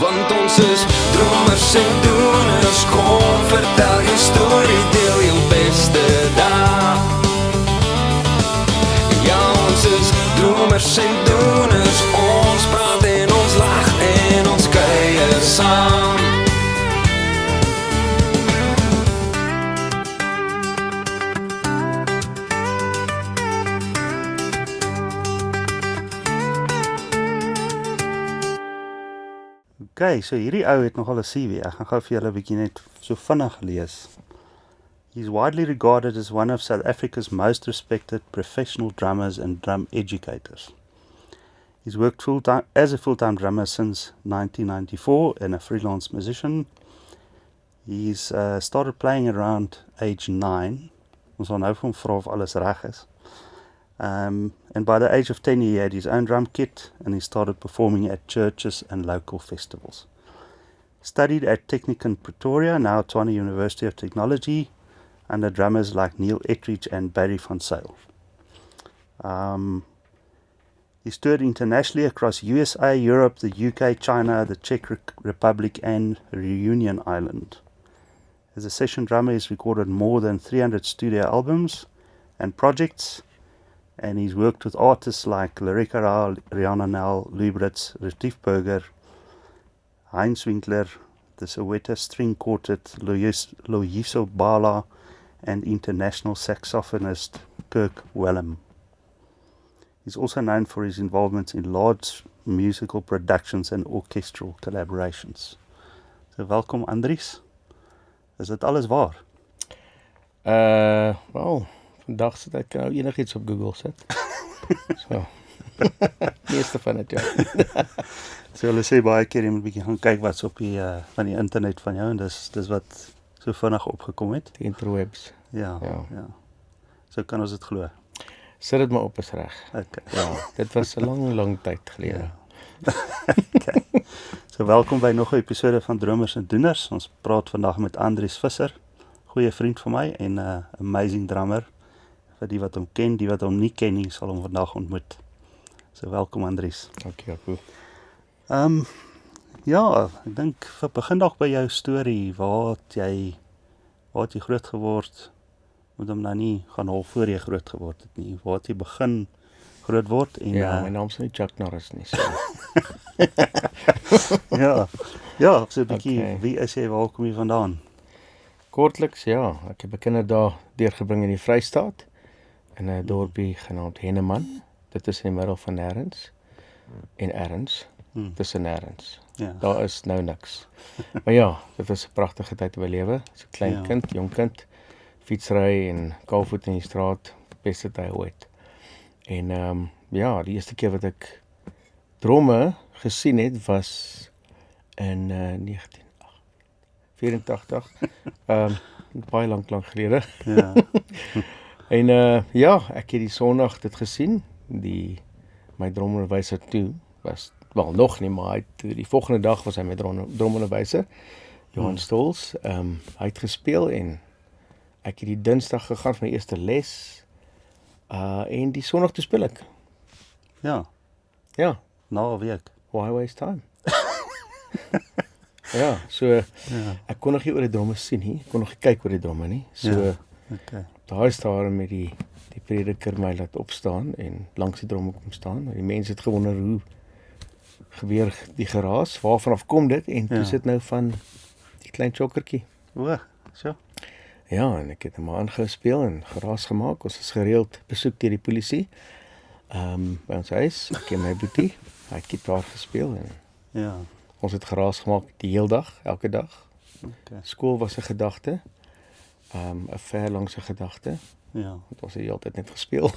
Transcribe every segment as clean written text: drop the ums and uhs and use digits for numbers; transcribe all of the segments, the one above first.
Want ons is dromers en doeners. Kom, vertel jou storie, deel jou beste dag. Ja, ons is dromers en doeners. Ons praat en ons lag en ons kuier saam. Okay, so hierdie ou het nogal 'n CV. Ek gaan gou vir julle 'n bietjie net so vinnig lees. He's widely regarded as one of South Africa's most respected professional drummers and drum educators. He's worked full-time as a full-time drummer since 1994 and a freelance musician. He's started playing around age 9. Ons gaan nou vir hom vra of alles reg is. And by the age of 10 he had his own drum kit and he started performing at churches and local festivals. Studied at Technikon Pretoria, now Tshwane University of Technology, under drummers like Neil Ettridge and Barry van Zyl. He's toured internationally across USA, Europe, the UK, China, the Czech Republic and Reunion Island. As a session drummer, he's recorded more than 300 studio albums and projects, and he's worked with artists like Lorica Rao, Rihanna Nel, Louis Brits, Retief Burger, Heinz Winkler, the Soweto String Quartet, Loyiso Bala, and international saxophonist Kirk Whalum. He's also known for his involvement in large musical productions and orchestral collaborations. So welkom Andries. Is dit alles waar? Wel, vandag sit ek nou enigiets op Google sit. So. Meeste van dit, ja. So hulle sê baie keer jy moet 'n bietjie gaan kyk wat's op die van die internet van jou en dis wat so vinnig opgekom het. Die interwebs. Ja. So kan ons dit glo. Sit dit maar op is reg. Okay. Ja, dit was 'n lang tyd gelede. Ja. Okay. So welkom by nog 'n episode van Dromers en Doeners. Ons praat vandag met Andries Visser, goeie vriend van my en 'n amazing drummer. Vir die wat hom ken, die wat hom nie ken nie, sal hom vandag ontmoet. So welkom Andries. Dankie, Jaco. Ja, ek dink vir begin dalk by jou storie, waar het jy groot geword? Moet hom nou nie gaan hol voor jy groot geword het nie. Waar het jy begin groot word en Ja, my naam is nie Chuck Norris nie. So. Ja, so 'n bietjie, Okay. Wie is jy, waar kom jy vandaan? Kortliks, ja, ek heb 'n kinderdae deurgebring in die Vrystaat in 'n dorpie genaamd Henneman. Dit is in die middel van nêrens en ergens tussen nêrens. Ja. Daar is nou niks. Maar ja, dit was 'n pragtige tyd in my lewe. As 'n klein Ja. kind, jong kind, fietsry en kaalvoet in die straat, beste tyd ooit. En ja, die eerste keer wat ek dromme gesien het was in 1984. Baie lank gelede. Ja. En ja, ek het die Sondag dit gesien. My dromonderwyser toe was wel nog nie, maar die volgende dag was hy my dromonderwyser, Johan Stols. Hy het gespeel en ek het die Dinsdag gegaan vir my eerste les. En die Sondag toe speel ek. Ja, Ja, na 'n week. why waste time? Ja, so ek kon nog nie oor die dromme sien nie. Ek kon nog nie kyk oor die dromme nie. So Ja. Okay. daar is daar met die prediker my laat opstaan en langs die dromme kom staan. Die mense het gewonder hoe gebeur die geraas, waarvan af kom dit en toe Ja. sit nou van die klein chokkertjie. O, so. Ja, en ek het hom aangespeel en geraas gemaak. Ons is gereeld besoek deur die polisie. By ons huis, ek en my boetie, hy het gitaar gespeel en Ja. ons het geraas gemaak die hele dag, elke dag. Okay. Skool was 'n gedagte, 'n verlangse gedagte, Ja. want ons het die hele tyd net gespeel.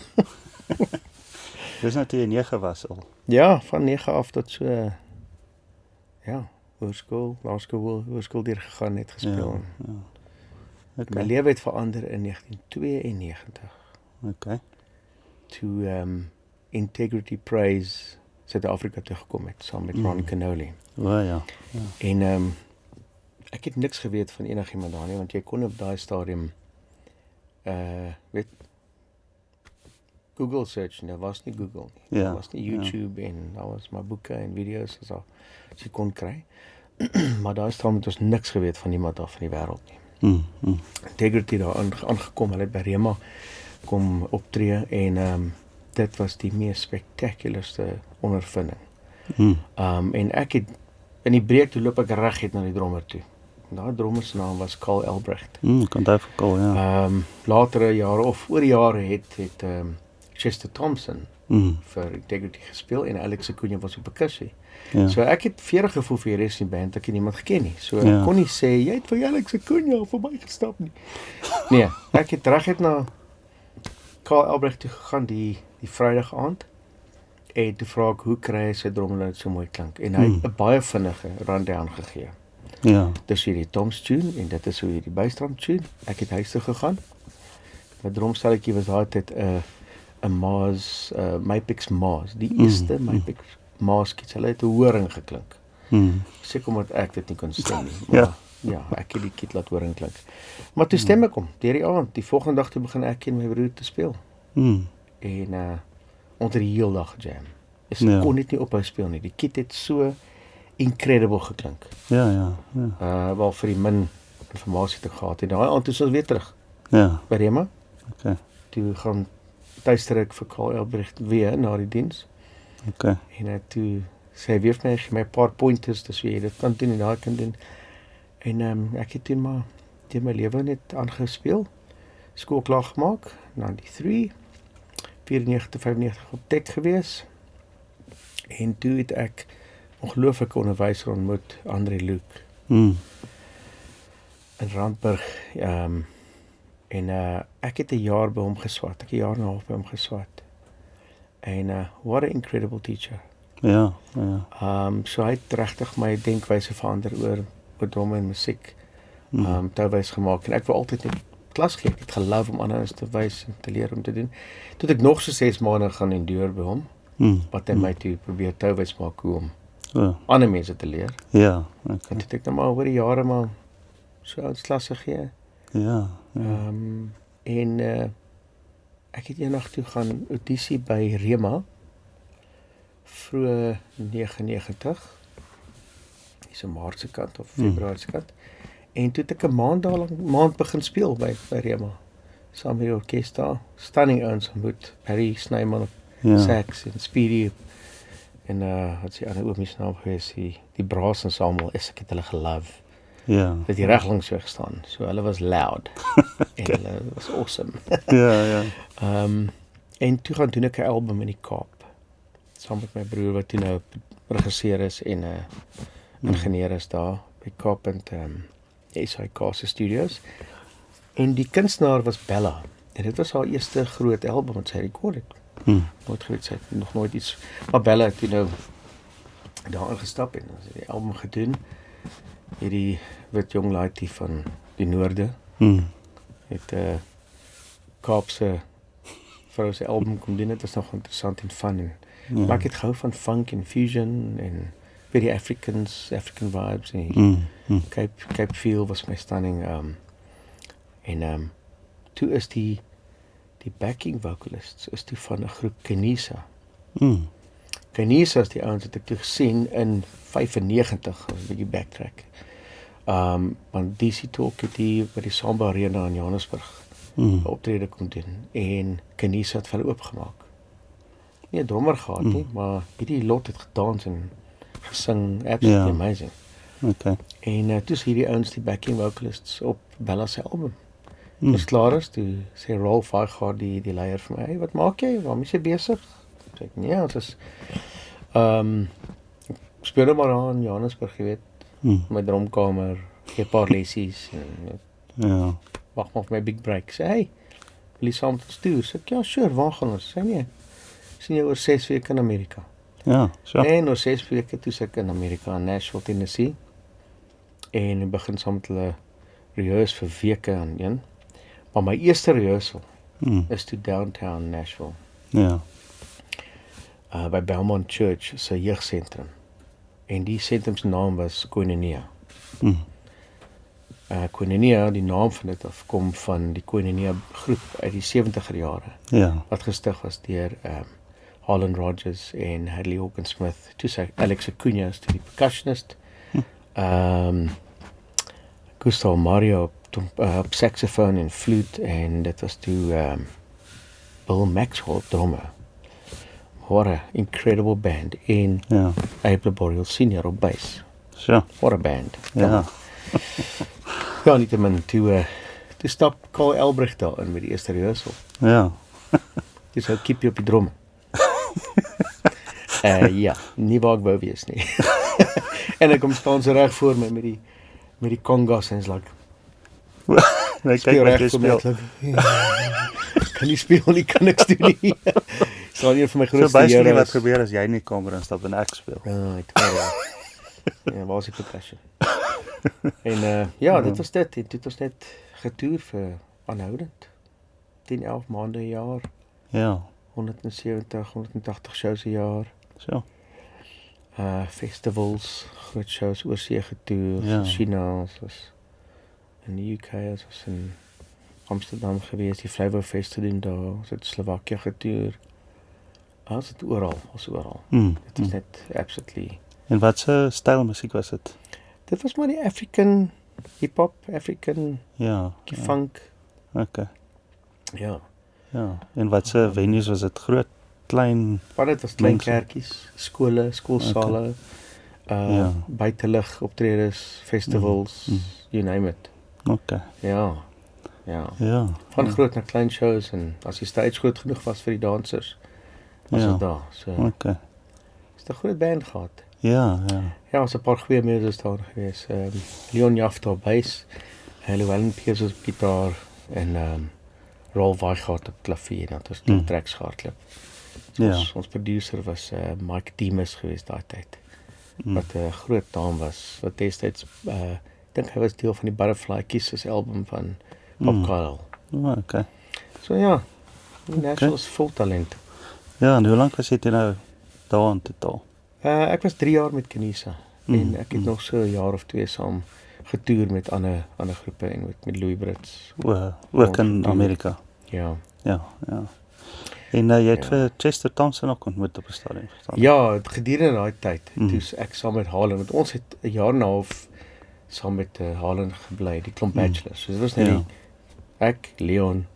Dis nou toe jy 9 was al. Ja, van 9 af tot so, ja, hoërskool, laerskool deur gegaan, net gespeel. Ja. My Okay. lewe het verander in 1992, Okay. toe Integrity Praise Suid-Afrika toe gekom het, saam met Ron Canoli. O ja. En ek het niks geweet van enigiemand daar nie, want jy kon op daai stadium weet Google search, en daar was nie Google nie. Ja, Daar was nie YouTube en daar was maar boeke en video's as jy kon kry. maar daai staan het ons niks geweet van niemand af in die wêreld nie. Integrity daar aangekom, hulle het by Rema kom optree en dit was die mees spectacularste ondervinding. En ek het in die breek toe loop ek reguit na die drummer toe. Daai drummer se naam was Carl Albrecht. Kan dit verkoop, ja. Latere jare of oor die jare het Chester Thompson vir Integrity gespeel en Alex Acuna was op percussie. Ja. So ek het veer gevoel vir die res in die band, ek het niemand geken nie. So ek kon nie sê jy het vir Alex Acuna verby gestap nie. Nee, ek het reguit na Carl Albrecht toe gegaan die Vrydag aand en toe vra ek hoe kry hy sy drummer so mooi klink en hy het 'n baie vinnige rundown gegee. Ja. Dis hierdie Tom's tune en dit is hoe hierdie bystrand tune. Ek het huis toe gegaan. My drumstelletjie was daai tyd 'n Mars, Mapix Mars, die eerste Mapix Mars kits. Hulle het 'n horing geklink. Seker omdat ek dit nie kon stem nie. Maar, ja, ek het die kit laat horing klink. Maar toe stem ek hom deur die aand. Die volgende dag toe begin ek en my broer te speel. En onder die heel dag jam. Ek kon dit nie ophou speel nie. Die kit het so incredible geklink. Ja. Wel vir die min informasie te gehad het. Daai aand toe is ons weer terug. Ja. By Rema. Okay. Toe gaan tuister ek vir Carl Albrecht weer na die diens. Okay. En toe sê hy weer vir my, gee my 'n paar pointers, dis wie jy dit kan doen en daai kan doen. En ek het toe maar deur my lewe net aangespeel. Skool klaar gemaak, 93, 94, 95 op tek gewees. En toe het ek ongelooflike onderwyser ontmoet, André Luke. In Randburg, ek het 'n jaar by hom geswat, ek 'n jaar en 'n half by hom geswat. En what an incredible teacher. Ja. So hy het regtig my denkwyse verander oor drum en musiek. Touwys gemaak en ek wou altyd net klas gee. Ek het geloof om ander te wys en te leer om te doen. Toe ek nog so 6 maande gaan endure by hom, wat hy my toe probeer touwys maak hoe om ander mense te leer. Ja. En toe het ek nou maar oor die jare maar so uitslasse gegee. Ja. Ek het eendag toe gaan audisie by Rema vroeg 99. Dis 'n Maart se kant of Februarie se kant. En toe het ek 'n maand begin speel by Rema. Saam met die orkes daar. Stunning ouens ontmoet. Harry Snyman op sax en Speedy en wat is die ander oomies naam gewees, die Brass ensemble, ek het hulle gelove. Ja. Het die reg langs weg gestaan. So hulle was loud. En hulle was awesome. Ja. En toe gaan doen ek 'n album in die Kaap. Saam met my broer wat toe nou regisseur is en ingenieur is daar by Kaap en SIK se studios. En die kunstenaar was Bella. En dit was haar eerste groot album wat sy rekord het. Nooit geweet, sy het nog nooit iets. Maar Bella het toe nou daar ingestap en sy die album gedoen. Hierdie wit jong laaitjie van die noorde. Het Kaapse vrou se album kom doen. Dit was nog interessant en fun. Maar ek het gehou van funk en fusion en by die African vibes en Cape Feel was my stunning. Toe is die backing vocalists is toe van 'n groep Kenisa. Kenisa is die ouens wat ek toe gesien in 95, 'n bietjie backtrack. Want DC Talk het die by die Samba Arena in Johannesburg optrede kom doen en Kenisa het vir hulle oopgemaak. Nie 'n drummer gehad nie, maar hierdie lot het gedans en gesing, absolutely amazing. Okay. En toe is hierdie ouens die backing vocalists op Bella se album. Dis klaar is, toe sê Rolf Vaigard die leier vir my, hey, wat maak jy? Waarmee is jy besig? Sê ek, nee, ons is speel maar aan Johannesburg, jy weet, my drumkamer, gee 'n paar lessies en wag maar vir my big break. Sê, hey, wil jy saam met ons toer? Sê ek, ja, sure, waar gaan ons? Sê nee, sien jy oor 6 weke in Amerika. Ja, so. En oor 6 weke toe ek in Amerika, in Nashville, Tennessee. En begin saam met hulle rehearse vir weke aan een. Maar my eerste rehearsal is toe downtown Nashville. Ja. By Belmont Church, se jeugsentrum. En die sentrum se naam was Koinonia. Koinonia, die naam van dit afkom van die Koinonia groep uit die 70er jare. Ja. Wat gestig was deur Harlan Rogers en Hadley Hawkins Smith. Toe sê Alex Acuna is die percussionist. Gustav Mario op saxofoon en fluit en dit was toe Bill Maxwell op drummer. What a incredible band en Ja. Abe Laboriel Senior op bass. Sure. What a band. Ja. Ja, nietemin toe stap Carl Elbrecht daar in met die eerste rehearsal. Ja. Dis hou keep jy op die drum. Ja, nie waar ek wou wees nie. En ek kom staan so reg voor my met die congas en is like, Nee, speel kyk wat jy reg vir my. speel. Kan nie speel nie, kan niks doen nie. Staan hier vir my So grootste basically here wat is. gebeur as jy nie kom en stap en ek speel. Right, ja, waar is die percussion? En ja, dit was dit. En toe het ons net getoer vir aanhoudend. 10, 11 maande 'n jaar, Ja. 170, 180 shows 'n jaar. So. Festivals, groot shows oorsee getoer, Ja. China, ons was in die UK, ons was in Amsterdam gewees, die Flavor Fest te doen daar, ons het Slovakia getoer. Ons het oral, Dit is net absolutely. En wat se styl musiek was dit? Dit was maar die African hip-hop, African Ja. funk. Okay. Ja. Ja. En wat se venues was dit? Groot, klein? Maar dit was klein Mense. kerkies, skole, skoolsale, Ja. buitelug optredes, festivals, you name it. Okay. Ja. Ja. Ja. Van groot na klein shows en as die stage groot genoeg was vir die dansers, was Ja. dit daar. So, Okay. het 'n groot band gehad. Ja, ja. Ja, ons 'n paar goeie muses daar gewees. Leon Jafta op bass, Llewellyn Pierce op gitaar en Rolf Weichhardt op klavier. Dat was twee tracks gehardloop. So Ja. ons producer was Mike Demas geweest daai tyd. Wat 'n groot naam was. Wat destyds ek dink hy was deel van die Butterfly Kisses album van Bob Kyle. Oh, okay. So ja, die Nashville is vol talent. Ja, en hoe lank was jy toe nou daar in totaal? Ek was 3 jaar met Kenisa en ek het nog so 'n jaar of 2 saam getoer met ander groepe en met Louis Brits. Ook in Amerika. Ja. Ja, ja. En jy het vir Chester Thompson ook ontmoet op 'n stadium verstaan? Ja, gedurende daai tyd, toe's ek saam met Harlan, want ons het 'n jaar en 'n half saam met Harlan gebly, die klomp bachelors. So dit was net ek, Leon,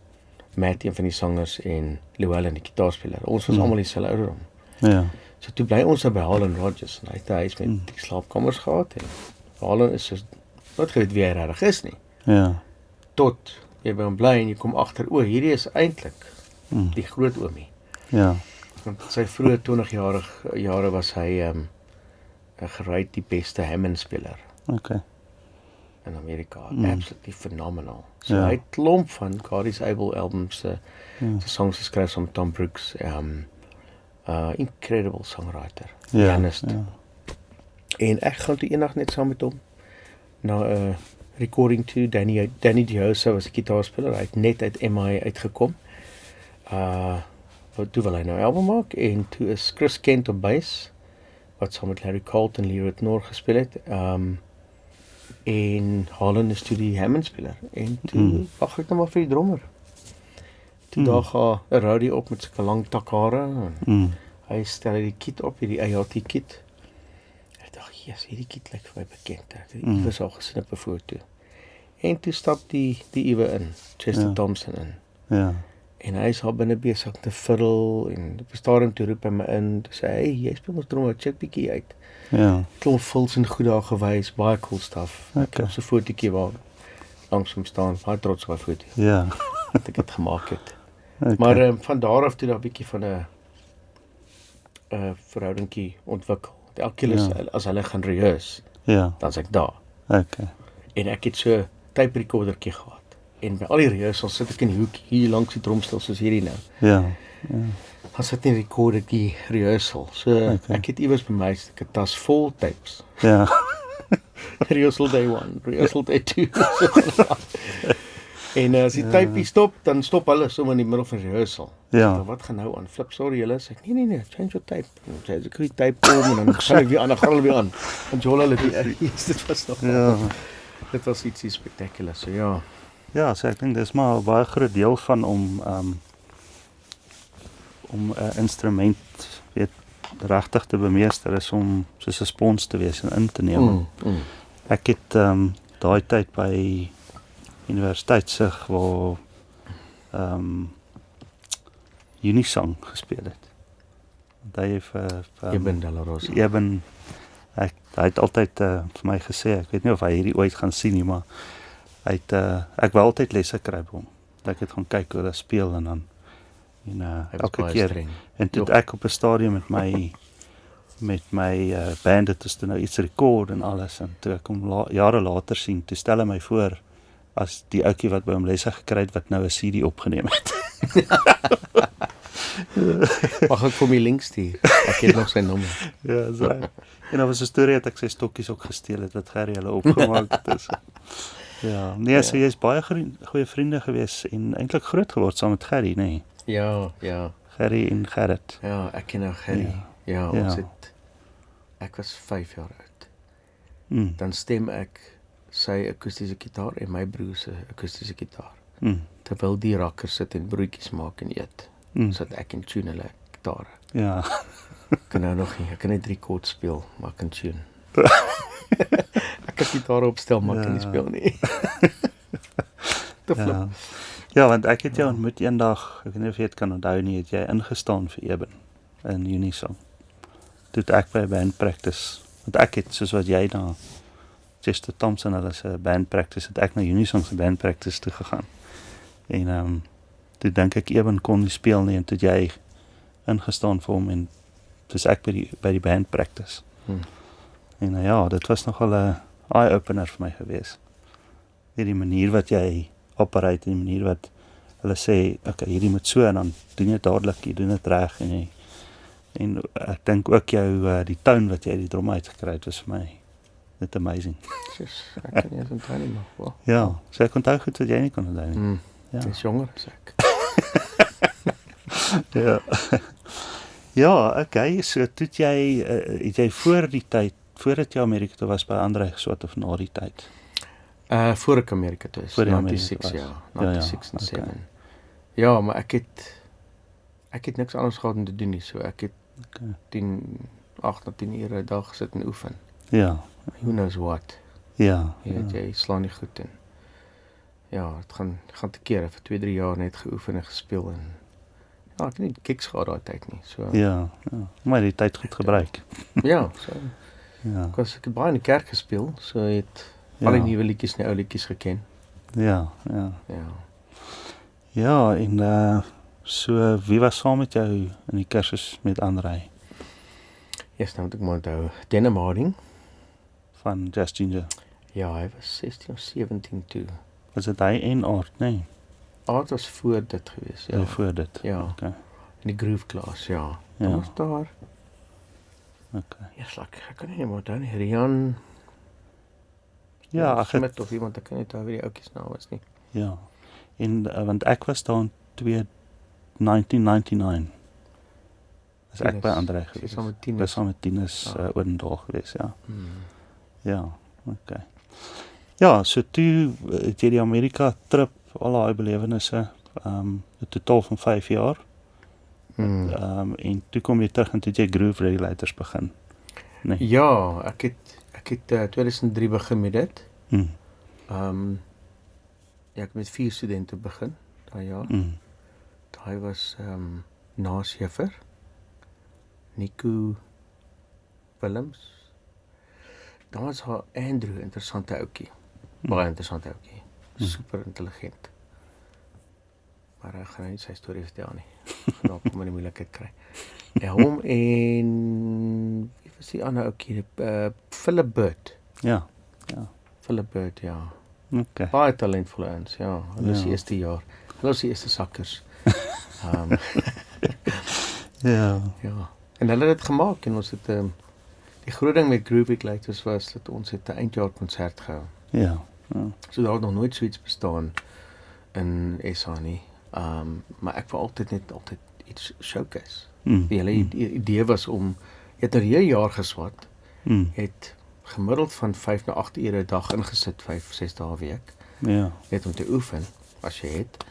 Matt, een van die sangers en Llewellyn, die gitaarspeler. Ons was almal dieselfde ouderdom. Ja. So toe bly ons by Harlan Rogers en hy het 'n huis met die slaapkamers gehad en Harlan is so nooit geweet wie hy regtig is nie. Ja. Tot jy by hom bly en jy kom agter, o, hierdie is eintlik die groot oomie. Ja. Want sy vroeë 20-jarige jare was hy 'n gerate die beste Hammond speler Okay. in Amerika. Absolutely phenomenal. So Ja. hy het klomp van Cardi's Able albums se songs geskryf saam met Tom Brooks. Incredible songwriter. Ja. Pianist. Ja. En ek gaan toe eendag net saam met hom na 'n recording toe. Danny Diosa was 'n gitaarspeler. Hy het net uit MI uitgekom. Toe wil hy nou 'n album maak en toe is Chris Kent op bass wat saam met Larry Carlton en Leroy Knorr gespeel het. En Harlan is toe die Hammond speler en toe wag ek nou maar vir die drummer. Toe daar gaan 'n roadie op met sulke lang takhare en hy stel die kit op, hierdie ART kit. Ek dink, "Jesus, hierdie kit lyk vir my bekend." Ek was al gesien op 'n foto. En toe stap die Iwe in, Chester Thompson in. Ja. En hy is al binne besig te fiddle en op 'n stadium toe roep hy my in, toe sê hy, "Hey, jy speel ons drummer, check bietjie uit." Ja. Klomp fills en goed daar gewys, baie cool stuff. Ek Okay. het so 'n fotootjie waar langs hom staan, baie trots op my foto Ja. wat ek het gemaak het. Okay. Maar van daar af toe daar 'n bietjie van 'n verhoudingkie ontwikkel. Elke keer as hulle gaan rehearse, Ja. dan's ek daar. Okay. En ek het so 'n tape recordertjie gehad. En by al die rehearsals sit ek in die hoek hier langs die drumstel soos hierdie nou. Ja. Dan sit net recordertjie rehearsal. So ek het iewers by my 'n tas vol tapes. Ja. Rehearsal day 1, rehearsal day 2. En as die tape stop, dan stop hulle sommer in die middel van die rehearsal. Ja. Dan wat gaan nou aan? Flip sorry julle, sê ek nee, change your tape. En sê as ek die tape kom en dan gaan ek weer aan, dan gaan hulle weer aan. En Joel hulle weer. Dit was nog. Ja. Dit was ietsie spectacular. So ja. Ja, so ek dink dis maar 'n baie groot deel van om 'n instrument regtig te bemeester is om soos 'n spons te wees en in te neem. Ek het daai tyd by Universiteit Sig waar Unisong gespeel het. Want hy het Eben de la Rosa. hy het altyd vir my gesê, ek weet nie of hy hierdie ooit gaan sien nie, maar ek wou altyd lesse kry by hom. Ek het gaan kyk hoe hulle speel en dan Hy was elke baie keer streng. en toe het ek op 'n stadium met my band het ons toe nou iets rekord en alles en toe ek hom jare later sien, toe stel hy my voor as die ouetjie wat by hom lesse gekry het wat nou 'n CD opgeneem het. Mag ek vir my link stuur? Ek het nog sy nommer. Ja, so. En daar was 'n storie dat ek sy stokkies ook gesteel het wat Gerry hulle opgemaak het. Dus, ja, nee, so jy's baie goeie vriende gewees en eintlik groot geword saam met Gerry, nee. Ja, Gerry en Gerrit. ja, ek ken nou Gerry. Ja, ons het, ek was 5 jaar oud. Mm. Dan stem ek sy akoestiese gitaar en my broer se akoestiese gitaar. Mm. Terwyl die rakker sit en broodjies maak en eet. Mm. Sodat ek kan tune hulle gitare. Ja. Ek kan nou nog nie, ek kan net 3 chords speel, maar ek kan tune. Ek kan gitaar opstel, maar ek kan nie speel nie. Te flip. Ja. Ja, want ek het jou ontmoet eendag, ek weet nie of jy dit kan onthou nie, het jy ingestaan vir Eben in Unisong. Toe het ek by 'n band practice, want ek het soos wat jy na Chester Thompson hulle se band practice, het ek na Unisong se band practice toe gegaan. En toe dink ek Eben kon nie speel nie en toe het jy ingestaan vir hom en dis ek by die band practice. En ja, dit was nogal 'n eye-opener vir my gewees. Die manier wat jy operate en die manier wat hulle sê, okay, hierdie moet so en dan doen jy dadelik, jy doen dit reg en ek dink ook jou die toon wat jy uit die drum uitgekry het was vir my net amazing. Sis, ek kan nie eens onthou nie, maar wow. Ja, so ek onthou goed wat jy nie kon onthou nie. Ja. Dis jonger as ek. Ja. Ja, okay, so toe het jy voor die tyd, voordat jy Amerika toe was by André geswat of na die tyd? Voor ek Amerika toe is, Voor jy 96, Amerika was. ja, 96 en Ja, 7. okay. Ja, maar ek het niks anders gehad om te doen nie, so ek het Okay. 8 tot 10 ure 'n dag gesit en oefen. Ja, Who knows what. ja, Jy weet, jy slaan nie goed en ja, het gaan te kere vir 2-3 jaar net geoefen en gespeel en ja, ek het nie gigs gehad daai tyd nie. So ja, maar die tyd goed gebruik. ja, so Ja, ek het baie in die kerk gespeel, so het al die nuwe liedjies en ou liedjies geken. ja. Ja. Ja, en so wie was saam met jou in die kursus met André Eers nou moet ek maar onthou, Denham Harding. van Just Ginger? Ja, hy was 16 of 17 toe. Was dit hy en Aard, nee? Aard was voor dit gewees, ja. Voor dit. Ja. Okay. In die groove class, ja. Ja. Dan was daar, Okay. eers ek kan nie meer onthou nie, Rian Ja, ek het, Smit of iemand, ek kan nie onthou wie die ouetjies naam was nie. ja. En want ek was daar in 1999. Is ek by André Sy gewees? saam met Ek Tinus. was saam met Tinus Odendaal gewees, ja. Ja, okay. Ja, so toe het jy die Amerika trip, al daai belewennisse, 'n totaal van 5 jaar. En toe kom jy terug en toe het jy Groove Regulators begin. Nee. Ja, ek het 2003 begin met dit. Mm. Ja, ek het met 4 studente begin daai jaar. Mm. Daai was Naas Jeffer, Nico Willems. Dan was haar Andrew, interessante ouetjie. Baie interessante ouetjie. Super intelligent. Maar ek gaan nie sy storie vertel nie. Gaan dalk hom in die moeilikheid kry. Ja, hom en wie was die ander ouetjie? Philip Bird. Ja, Philip Bird, ja. okay. Baie talentvolle ouens, ja. Hulle is die eerste jaar. Hulle is die eerste sakkers. Ja, Ja. En hulle het dit gemaak en ons het die groot ding met Groove Regulators was dat ons het 'n eindjaar konsert gehou. ja. So daar het nog nooit so iets bestaan in SA nie. Maar ek wou altyd iets showcase. Die hele idee was om jy het 'n hele jaar geswat, het gemiddeld van 5 na 8 ure 'n dag ingesit, 5-6 dae 'n week. Ja, Net om te oefen as jy het.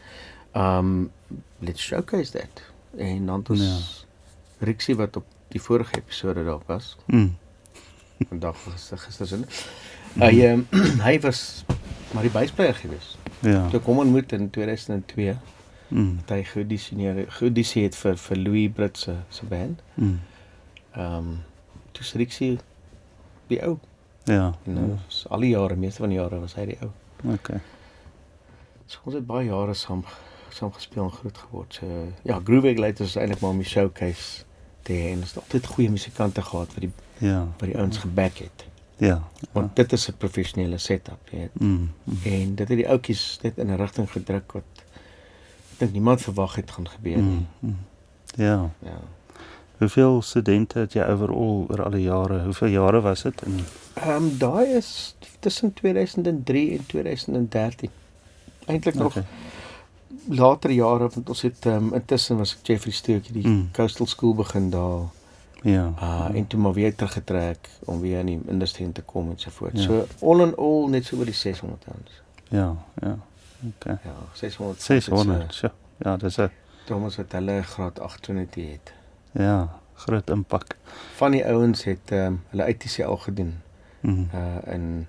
Let's showcase that. En dan het ons Rixie wat op die vorige episode daar was. Vandag gister sin. Hy was maar die bassspeler gewees. Ja. Toe ek hom ontmoet in 2002, Mm. het hy geaudisie het vir Louis Britt se band. Mm. Toe is Rixie die ou. Ja. En al die jare, meeste van die jare was hy die ou. Okay. So ons het baie jare saam gespeel en groot geword. So ja, Groove Regulators is eintlik maar om die showcase te hê en ons het altyd goeie musikante gehad wat die ouens geback het. Ja. Want dit is 'n professionele setup, jy weet. En dit het die ouetjies net in 'n rigting gedruk wat ek dink niemand verwag het gaan gebeur nie. Ja. Ja. Hoeveel studente het jy overall oor al die jare? Hoeveel jare was dit? Daai is tussen 2003 en 2013. Eintlik nog later jare, want ons het intussen was ek Jeffrey Steurtjie die Coastal School begin daar. Ja. En toe maar weer teruggetrek om weer in die industrie te kom en so voort. So all in all net so oor die 600 ouens. Ja. Okay. Ja, 600. 600. So, ja, dis 'n Thomas wat hulle graad 8 Trinity het. ja, groot impak. Van die ouens het hulle UTCL gedoen. In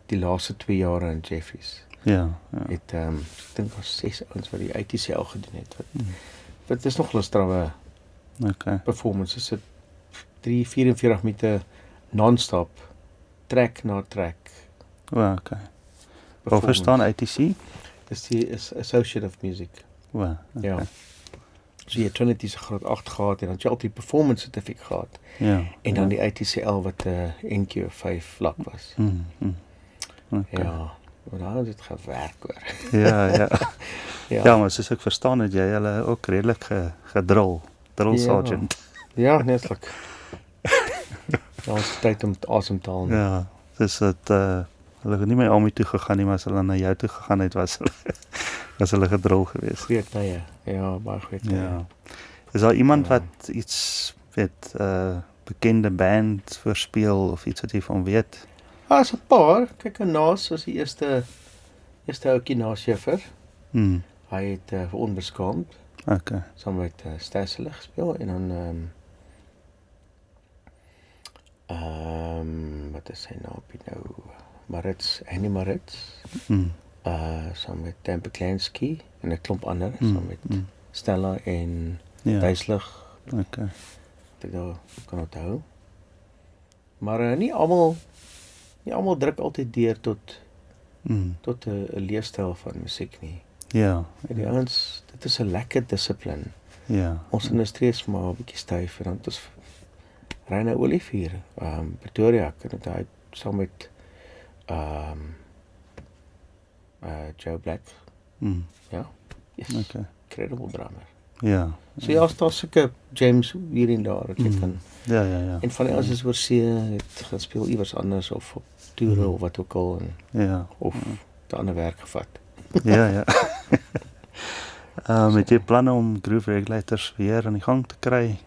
die laaste 2 jare in Jeffries. Ja. Het ek dink was 6 ouens wat die UTCL gedoen het. Wat is nog 'n strawwe performance. Is dit 44 minute non-stop track na track. Okay. Wat verstaan ATC? Dis die Associate of Music. Okay. Ja. So jy Trinity se graad 8 gehad en dan jy altyd performance certificate gehad. Ja. En dan die ATCL wat NQ 5 vlak was. Okay. Ja, maar daar het dit gewerk hoor. Ja. Ja, maar soos ek verstaan het jy hulle ook redelik gedrill sergeant. Ja, netlik. Ja, ons het tyd om asem te haal. Ja, dis dit hulle het nie my army toe gegaan nie, maar as hulle na jou toe gegaan het was hulle gedrill geweest. Goeie tye. Ja, baie goeie tye. Ja. Is daar iemand wat iets weet bekende band voorspeel of iets wat jy van weet? Is 'n paar. Kyk, Naas was die eerste ouetjie na Schiffer. Hy het vir Onbeskaamd. Okay. Saam met Stassele gespeel en dan wat is sy naam nou? Annie Maritz. Saam met Dan Beklanski en 'n klomp ander, saam met Stella en Duislig. Okay. Ek kan onthou. Maar nie almal druk altyd deur tot 'n leefstyl van musiek nie. Ja. Die ouens, dit is 'n lekker dissipline. Ja. Ons industrie is maar 'n bietjie styf en dan het ons Reina Olivier, Pretoria, kan dit hy saam met Joe Black. Ja. Yes. Okay. Incredible drummer. Ja. So ja, daar sulke James hier en daar wat jy kan. Ja. En van die ouens is oor see, het gespeel iewers anders of op toere of wat ook al of te ander werk gevat. Ja. Het jy planne om Groove Regulators weer aan die gang te kry?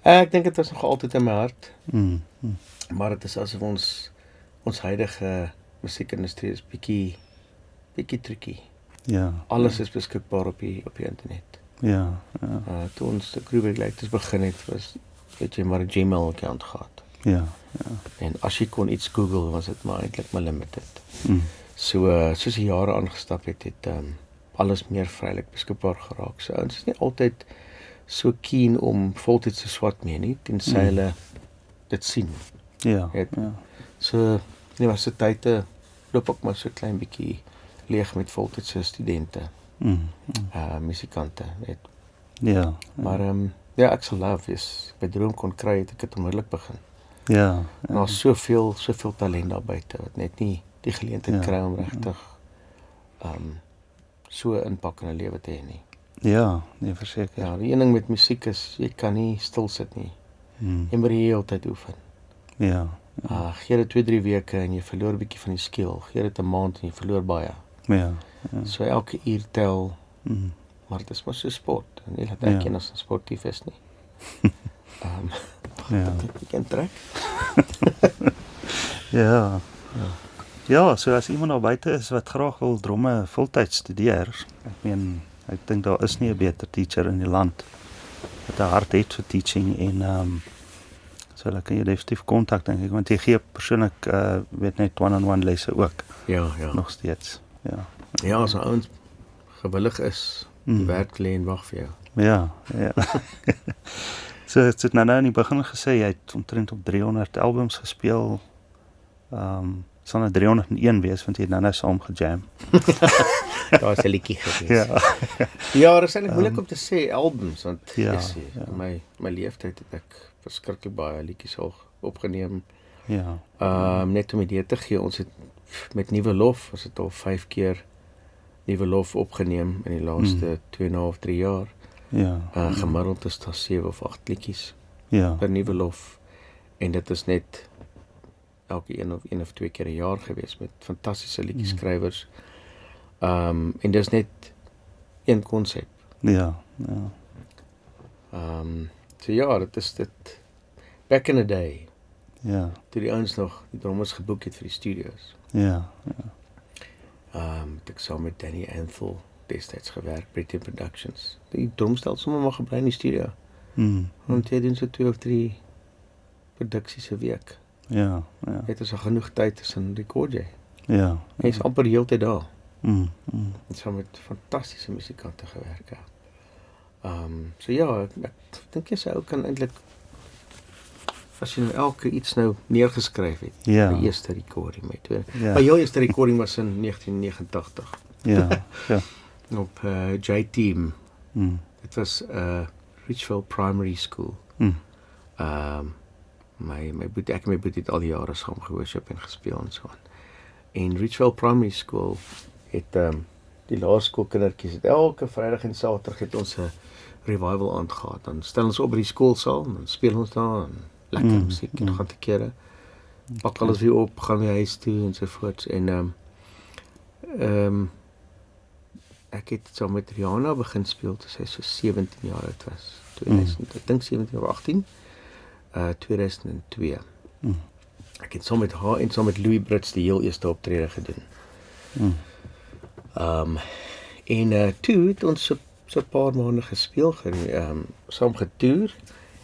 Ek dink dit is nog altyd in my hart. Maar dit is asof ons huidige musiekindustrie is bietjie tricky. Ja. Alles is beskikbaar op die internet. Ja. Toe ons die Groove Regulators begin het jy maar 'n Gmail account gehad. Ja. En as jy kon iets Google, was dit maar eintlik maar limited. So soos die jare aangestap het alles meer vrylik beskikbaar geraak. So ons is nie altyd so keen om voltyds te swat nie, tensy hulle dit sien. Ja. So universiteite loop ook maar so klein bietjie leeg met voltydse studente. Musikante, weet. Ja. Maar ek sal love is by droom kon kry het ek dit onmiddellik begin. Ja. Daar's soveel talent daar buite wat net nie die geleentheid kry om regtig so impak in 'n lewe te hê nie. Ja, nee, verseker. Ja, die een ding met musiek is jy kan nie stil sit nie. Jy moet die hele tyd oefen. Ja. Gee dit 2-3 weke en jy verloor 'n bietjie van die skill. Gee dit 'n maand en jy verloor baie. Ja. So elke uur tel. Maar dit is maar so sport. En nie dat ek as 'n sportief is nie. Ek kan trek. Ja. Ja, so as iemand daar buite is wat graag wil dromme voltyds studeer, ek dink daar is nie 'n beter teacher in die land wat 'n hart het vir teaching en So hulle kan jy definitief kontak, dink ek, want jy gee persoonlik weet net one-on-one lesse ook, Ja. nog steeds. Ja. Ja, as 'n ouens gewillig is, die werk lê en wag vir jou. Ja. So het nou in die begin gesê, jy het omtrent op 300 albums gespeel. Sal nou 301 wees, want jy het nou saam gejam. Daar is 'n liedjie gewees. Ja. Ja, dit is eintlik moeilik om te sê albums, want Ja, yes, my leeftyd het ek verskriklik baie liedjies al opgeneem. Ja. Net om idee te gee, ons het met Nuwe Lof, was dit al 5 keer Nuwe Lof opgeneem in die laaste 2,5, 3 jaar. Ja. Gemiddeld is daar 7 of 8 liedjies Ja. per Nuwe Lof. En dit is net elke een of 2 keer 'n jaar gewees met fantastiese liedjieskrywers. En dis net een konsep. Ja. So ja, dit is dit. Back in the day, Ja. toe die ouens nog die drummers geboek het vir die studios. Ja. Het ek saam met Danny Anthel destyds gewerk, Pretty Productions. Die drumstel sommer maar gebly in die studio. Want jy doen so 2 of 3 produksies 'n week. Ja. Het ons al genoeg tyd tussen rekord jy. Ja. Jy is amper die hele tyd daar. Mm. En saam met fantastiese musikante gewerk. Ja. So ja, ek dink jy sou kan eintlik, as jy nou elke iets nou neergeskryf het, Ja. die eerste recording, my tweede. Ja. Maar jou eerste recording was in 1989 Ja. op J-Team. Mm. Dit was Richville Primary School. Mm. My boetie, ek en my boetie het al die jare saam geworship en gespeel en so aan. En Richville Primary School het die laerskoolkindertjies het elke Vrydag en Saterdag het ons 'n revival aand gehad. Dan stel ons op by die skoolsaal en dan speel ons daar en lekker musiek en gaan te kere. Pak alles weer op, gaan weer huis toe en so voort. En ek het saam met Rihanna begin speel toe sy so 17 jaar oud was. 2000, ek dink 17 of 18. 2002. Ek het saam met haar en saam met Louis Brits die heel eerste optrede gedoen. En toe het ons so 'n paar maande gespeel, saam getoer,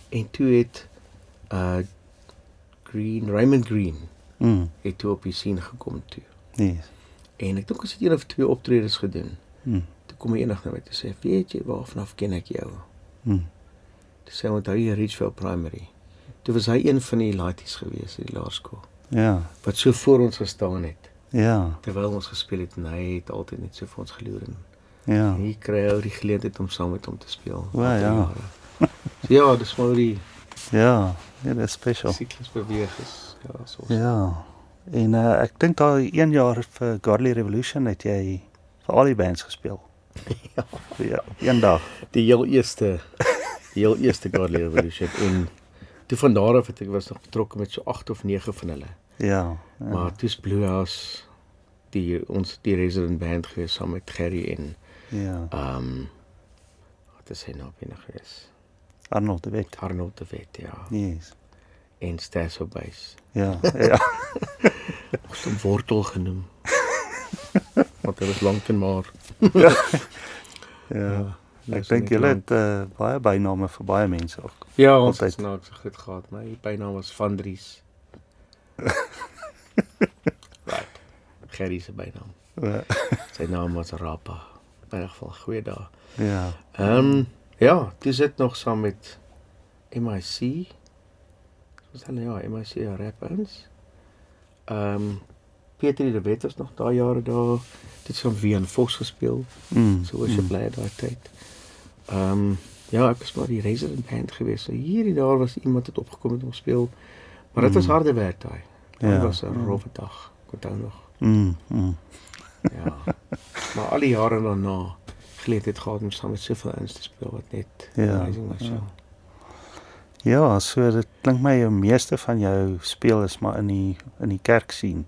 en toe het Raymond Green het toe op die scene gekom toe. Yes. En ek dink ons het 1 of 2 optredes gedoen. Toe kom hy eendag na my te sê, weet jy waarvanaf ken ek jou? Toe sê hy, onthou jy Richville Primary? Toe was hy een van die laities gewees in die laerskool, Ja. wat so voor ons gestaan het, Ja. terwyl ons gespeel het, en hy het altyd net so vir ons geloer. Ja. En hier kry hy die geleentheid om saam met hom te speel. Wow, ja. So ja, dis maar hoe die Ja. Ja, dat is special. siklus beweeg is. Ja, so. Ja. En ek dink daai 1 jaar vir Godly Revolution het jy vir al die bands gespeel. Ja, een dag. Die heel eerste Godly Revolution. En toe van daar af het ek was nog betrokke met so 8 of 9 van hulle. Ja. Maar toe's Blue House die resident band gewees saam met Gerry en Ja. wat is sy nou gewees? Arnold de Wet. Arnold de Wet, ja. Yes. En Stas op bass. Ja. Ja. Ons het hom Wortel genoem. Want hy was lank en maar. Ja. Ek dis dink net julle lank. het baie byname vir baie mense ook. Ja, ons altyd. het nou so goed gehad. My bynaam was Van Dries. Right. Gerry se bynaam. Ja. Sy naam was Rapa. In ieder geval goeie dae. Ja. Ja, dis dit nog saam met MIC. Wat hulle ja, MIC rap ouens. Pieter de Wet was nog daai jare daar. Dit saam wie aan Vos gespeel. So was jy bly daai tyd. Ja, ek was maar die resident band gewees. So hierdie daar was iemand het opgekom met ons speel. Maar dit was harde werk daai. Dit Ja. was 'n rowwe dag. Ek onthou nog. Ja. Maar al die jare daarna geleentheid gehad om saam met soveel ouens te speel wat net Ja, amazing was. Ja. Ja, so dit klink my jou meeste van jou speel is maar in die kerk sien.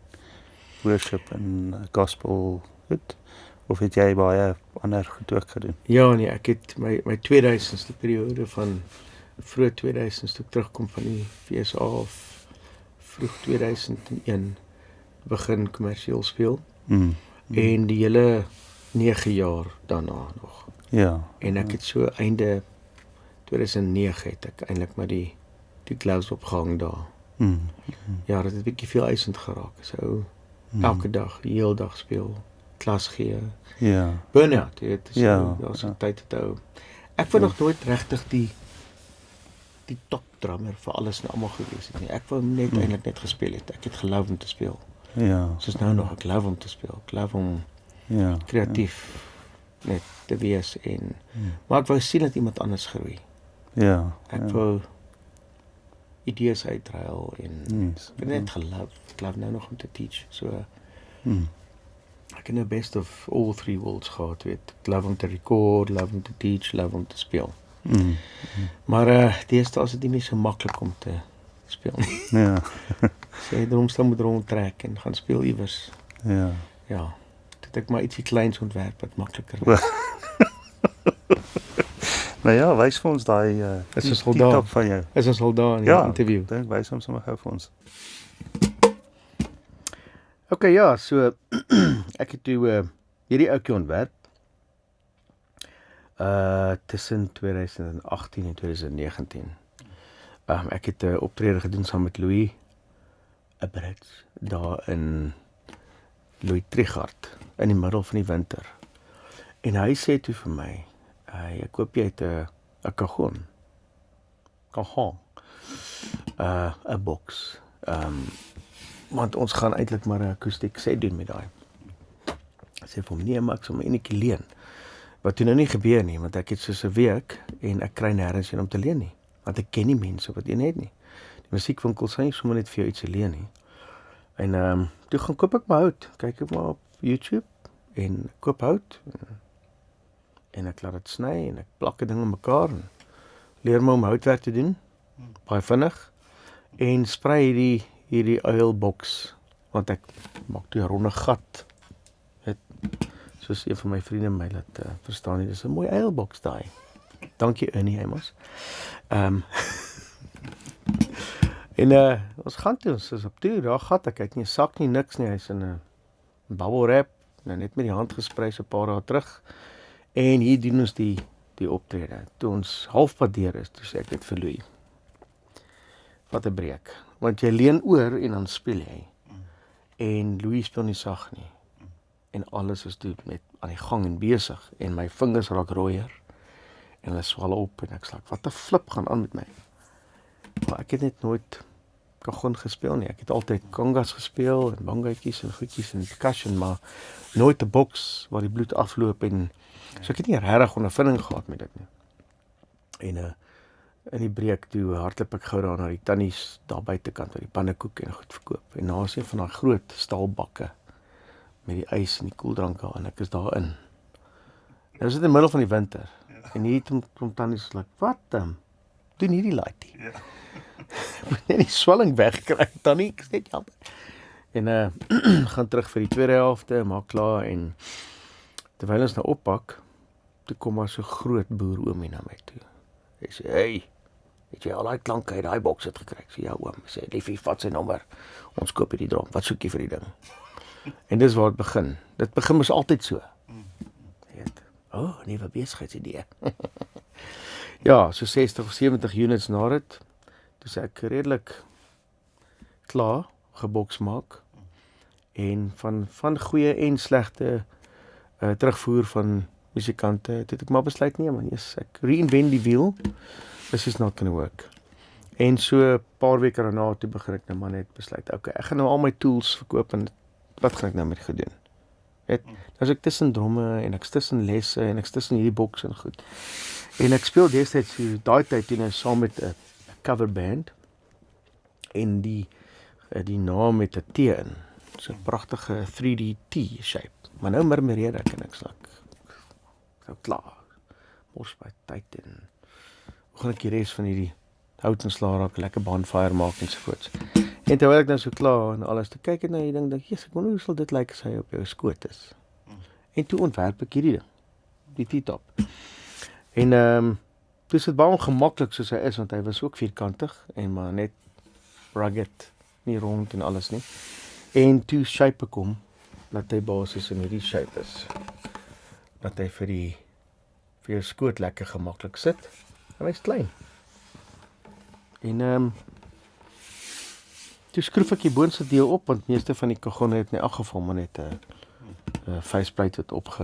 Worship en gospel goed. Of het jy baie ander goed ook gedoen? Ja, nee, ek het my 2000ste periode van vroeg 2000s toe ek terugkom van die FSA of vroeg 2001 begin kommersieel speel. En die hele 9 jaar daarna nog. Ja. En ek het so einde 2009 het ek eintlik maar die die gloves opgehang daar. Ja, dit het 'n bietjie veel eisend geraak. So elke dag, die hele dag speel, klas gee, Ja. burn-out, jy weet, so, Ja, daar's ja. 'n tyd te hou. Ek wou nog nooit regtig die top drummer vir alles en almal gewees het nie. Ek wou net eintlik net gespeel het. Ek het geloof om te speel. Ja. Soos nou nog, ek love om te speel. Ek love om Ja. kreatief net te wees en maar ek wou sien dat iemand anders groei. Ja. Ek wou idees uitruil en Yes. ek het net geloof. Ek love nou nog om te teach. So Mm. ek het nou best of all three worlds gehad, weet. Ek love om te record, love om te teach, love om te speel. Mm. Maar deesdae is dit nie meer so maklik om te speel nie. Ja. Sê drumstel moet rondtrek en gaan speel iewers. Ja. Ja. Dit ek maar ietsie kleins ontwerp wat makliker was. Nou ja, wys vir ons daai Is die- ons al die daar? top van jou. Is ons al daar in die Ja, interview? dink wys hom sommer gou vir ons. Okay, ja, so ek het toe hierdie ouetjie ontwerp tussen 2018 en 2019. Ek het 'n optrede gedoen saam met Louis Abrits daar in Louis Trichardt in die middel van die winter. En hy sê toe vir my, ek koop jy 'n kagon. Kagon. 'n boks. Want ons gaan eintlik maar 'n akoestiek set doen met daai. Ek sê vir hom, nee, maar ek sal my enetjie leen. Wat toe nou nie gebeur nie, want ek het soos 'n week en ek kry nêrens een om te leen nie. Want ek ken nie mense wat een het nie. Die musiekwinkel sê nie sommer net vir jou iets te leen nie. En toe gaan koop ek my hout. Kyk ek maar op YouTube en koop hout. En ek laat dit sny en ek plak die ding in mekaar en leer my om houtwerk te doen. Baie vinnig. En sprei hierdie uilbox, want ek maak toe 'n ronde gat. Het, soos een van my vriende my laat verstaan, dit is 'n mooi uilbox daai. Dankie Ernie Amos. En ons gaan toe, ons is op toe, daar gat ek, het nie 'n sak nie, niks nie, hy's in 'n bubble wrap, nou net met die hand gesprei so 'n paar dae terug. En hier doen ons die optrede. Toe ons halfpad deur is, toe sê ek dit vir Louis. Wat 'n breek. Want jy leun oor en dan speel jy. En Louis speel nie sag nie. En alles is toe met aan die gang en besig. En my vingers raak rooier. En hulle swal op en ek sê, wat 'n flip gaan aan met my. Maar ek het net nooit kagon gespeel nie. Ek het altyd congas gespeel en bangaatjies en goedjies en percussion, maar nooit 'n boks waar die bloed afloop en so ek het nie regtig ondervinding gehad met dit nie. En in die breek toe hardloop ek gou daar na die tannies daar buitekant waar die pannekoek en goed verkoop. En daar is een van daai groot staalbakke met die ys en die koeldranke en ek is daarin. Nou is dit in die middel van die winter. En hier kom tannies like, wat doen hierdie laaitjie? Ja. Ek moet net die swelling wegkry, tannie, ek is net jammer. En gaan terug vir die tweede helfte, maak klaar en terwyl ons nou oppak, toe kom maar so groot boer oomie na my toe. Hy sê, hey, het jy al daai klanke uit daai boks het gekry? Ek sê, ja oom, sê, liefie, vat sy nommer, ons koop hierdie drom, wat soek jy vir die ding? En dis waar het begin. Dit begin mos altyd so. Jy weet, nuwe besigheidsidee. Ja, so 60 of 70 units na dit, toe sê ek redelik klaar, geboks maak, en van goeie en slegte terugvoer van musikante, het ek maar besluit nee man, yes, ek reinvent die wiel, this is not gonna work. En so 'n paar weke daarna toe begin ek nou maar net besluit, okay, ek gaan nou al my tools verkoop en wat gaan ek nou met gedoen? Weet, as ek tussen dromme en ek tussen lesse en ek tussen hierdie boks en goed. En ek speel destyds daai tyd toe nou saam met 'n coverband en die naam met 'n T in. So 'n pragtige 3D T-shape. Maar nou murmureer ek en ek sê nou klaar. Mors my tyd en hoe gaan ek die res van hierdie hout en slaar raak, lekker bonfire maak en so voort. En terwyl ek nou so klaar en alles, toe kyk ek na die ding, dink ek, ek wonder hoe sal dit lyk as hy op jou skoot is. En toe ontwerp ek hierdie ding, die T-top. En toe is dit baie ongemaklik soos hy is, want hy was ook vierkantig en maar net rugged, nie rond en alles nie. En toe shape ek hom, dat hy basis in hierdie shape is. Dat hy vir jou skoot lekker gemaklik sit. En hy's klein. En toe skroef ek die boonste deel op, want meeste van die kagonne het in elk geval maar net 'n faceplate wat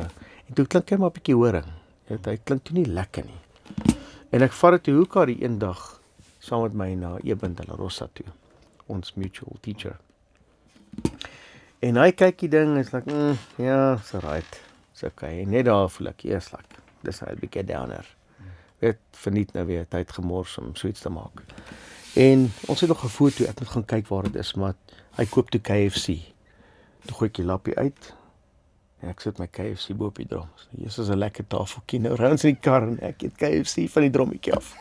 en toe klink hy maar 'n bietjie horing. Jy weet, hy klink toe nie lekker nie. En ek vat dit toe Hoeka die een dag saam met my na Eben de la Rosa toe, ons mutual teacher. En hy kyk die ding en is like, ja, it's alright, it's okay. En net daar voel ek eers like, dis nou 'n bietjie downer. Weet, verniet nou weer tyd gemors om so iets te maak. En ons het nog 'n foto, ek moet gaan kyk waar dit is, maar hy koop toe KFC. Toe gooi ek die lappie uit, en ek sit my KFC bo op die drom. Hier is 'n lekker tafeltjie, nou rounds in die kar, en ek eet KFC van die drommetjie af.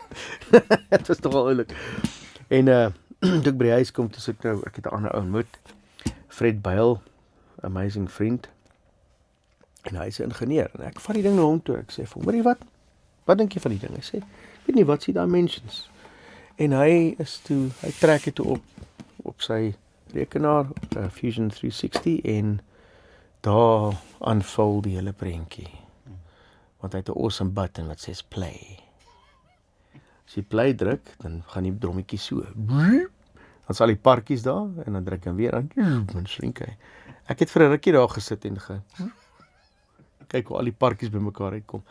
Het was nogal oulik. En toe ek by die huis kom, toe sit ek het 'n ander ou ontmoet, Fred Bale, amazing vriend, en hy is 'n ingenieur, en ek vat die ding na hom toe, ek sê vir hom, wat dink jy van die ding? Hy sê, weet nie, wat is die dimensions? En hy trek het toe op sy rekenaar, Fusion 360, en daar aanvul die hele prentjie. Want hy het 'n awesome button wat sê play. As jy play druk, dan gaan die drommetjie so. Dan sal die parkies daar, en dan druk hy weer aan, dan shrink hy. Ek het vir 'n rukkie daar gesit en kyk hoe al die parkies bymekaar uitkom.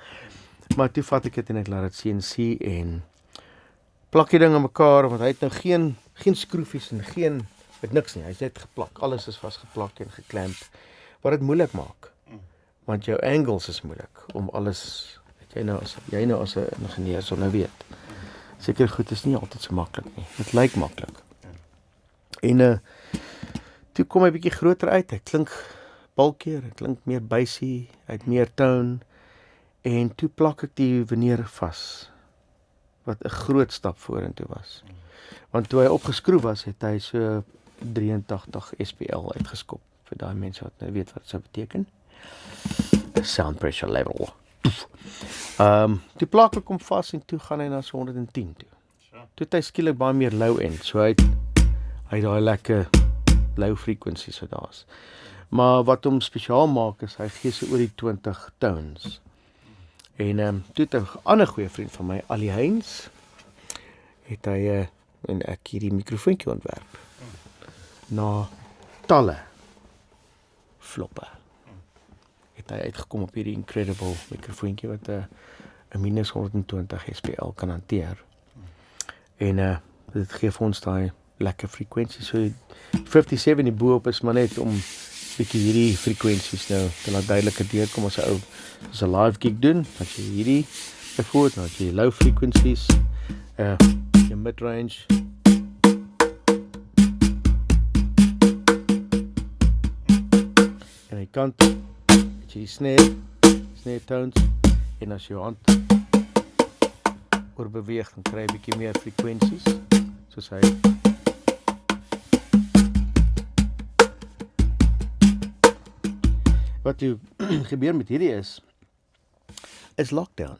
Maar toe vat ek dit en ek laat dit CNC en plak die ding aan mekaar, want hy het nou geen skroefies en met niks nie, hy is net geplak, alles is vasgeplak en geklemp, wat dit moeilik maak, want jou angles is moeilik, om alles, jy nou as 'n ingenieur sal nou weet, seker goed is nie altyd so maklik nie, dit lyk maklik, en toe kom hy bietjie groter uit, hy klink bulkier, hy klink meer bassy, hy het meer tone, en toe plak ek die veneer vas, wat 'n groot stap vorentoe was. Want toe hy opgeskroef was, het hy so 83 SPL uitgeskop, vir daai mense wat nou weet wat dit sou beteken. Sound pressure level. Toe plak ek hom vas en toe gaan hy na so 110 toe. Toe het hy skielik baie meer low end, so hy het daai lekker low frequency so daar's. Maar wat hom spesiaal maak is, hy gee so oor die 20 tones. En toe het 'n ander goeie vriend van my, Ali Heinz, het hy, en ek hierdie mikrofoontjie ontwerp, na talle floppe. Het hy uitgekom op hierdie incredible mikrofoontjie, wat 'n minus 120 SPL kan hanteer. En dit gee vir ons daai lekker frekwensie, so 57 die boop is maar net om bietjie hierdie frekwensies nou te laat duideliker deurkom as 'n live gig doen, as jy hierdie byvoorbeeld, nou as jy low frequencies, jou mid-range, en die kant, het jy die snare tones, en as jy jou hand oorbeweeg, dan kry jy bietjie meer frekwensies, soos hy. Wat toe gebeur met hierdie is lockdown.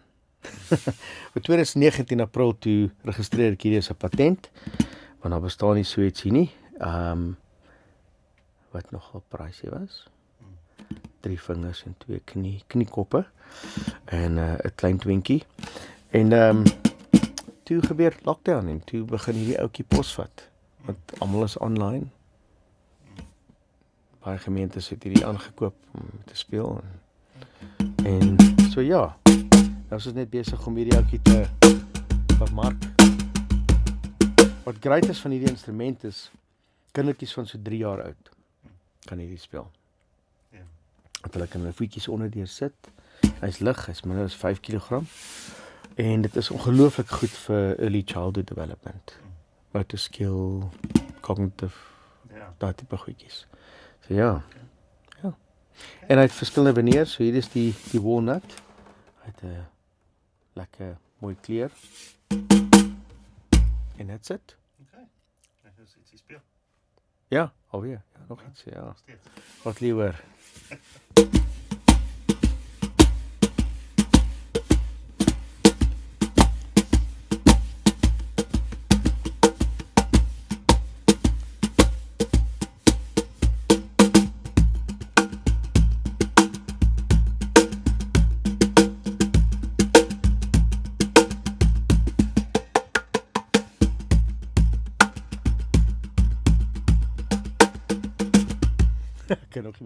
Op 2019 April toe registreer ek hierdie as 'n patent, want daar bestaan nie so iets hier nie. Wat nogal pricey was. 3 vingers en 2 kniekoppe en 'n klein twinkie. En toe gebeur lockdown en toe begin hierdie ouetjie posvat, want almal is online. Baie gemeentes het hierdie aangekoop om te speel en so ja, nou is ons net besig om hierdie ouetjie te bemark. Wat great is van hierdie instrument is, kindertjies van so 3 jaar oud kan hierdie speel. Dat hulle kan hulle voetjies onderdeur sit, hy is lig, hy is minder as 5 kg, en dit is ongelooflik goed vir early childhood development, motor skill, cognitive, daai tipe goedjies. So ja. En hy het verskillende veneers, so hier is die walnut, hy het 'n lekker mooi kleur, en that's it. Ek is ietsie speel. Ja, alweer, ja, nog iets, ja. Wat liewer.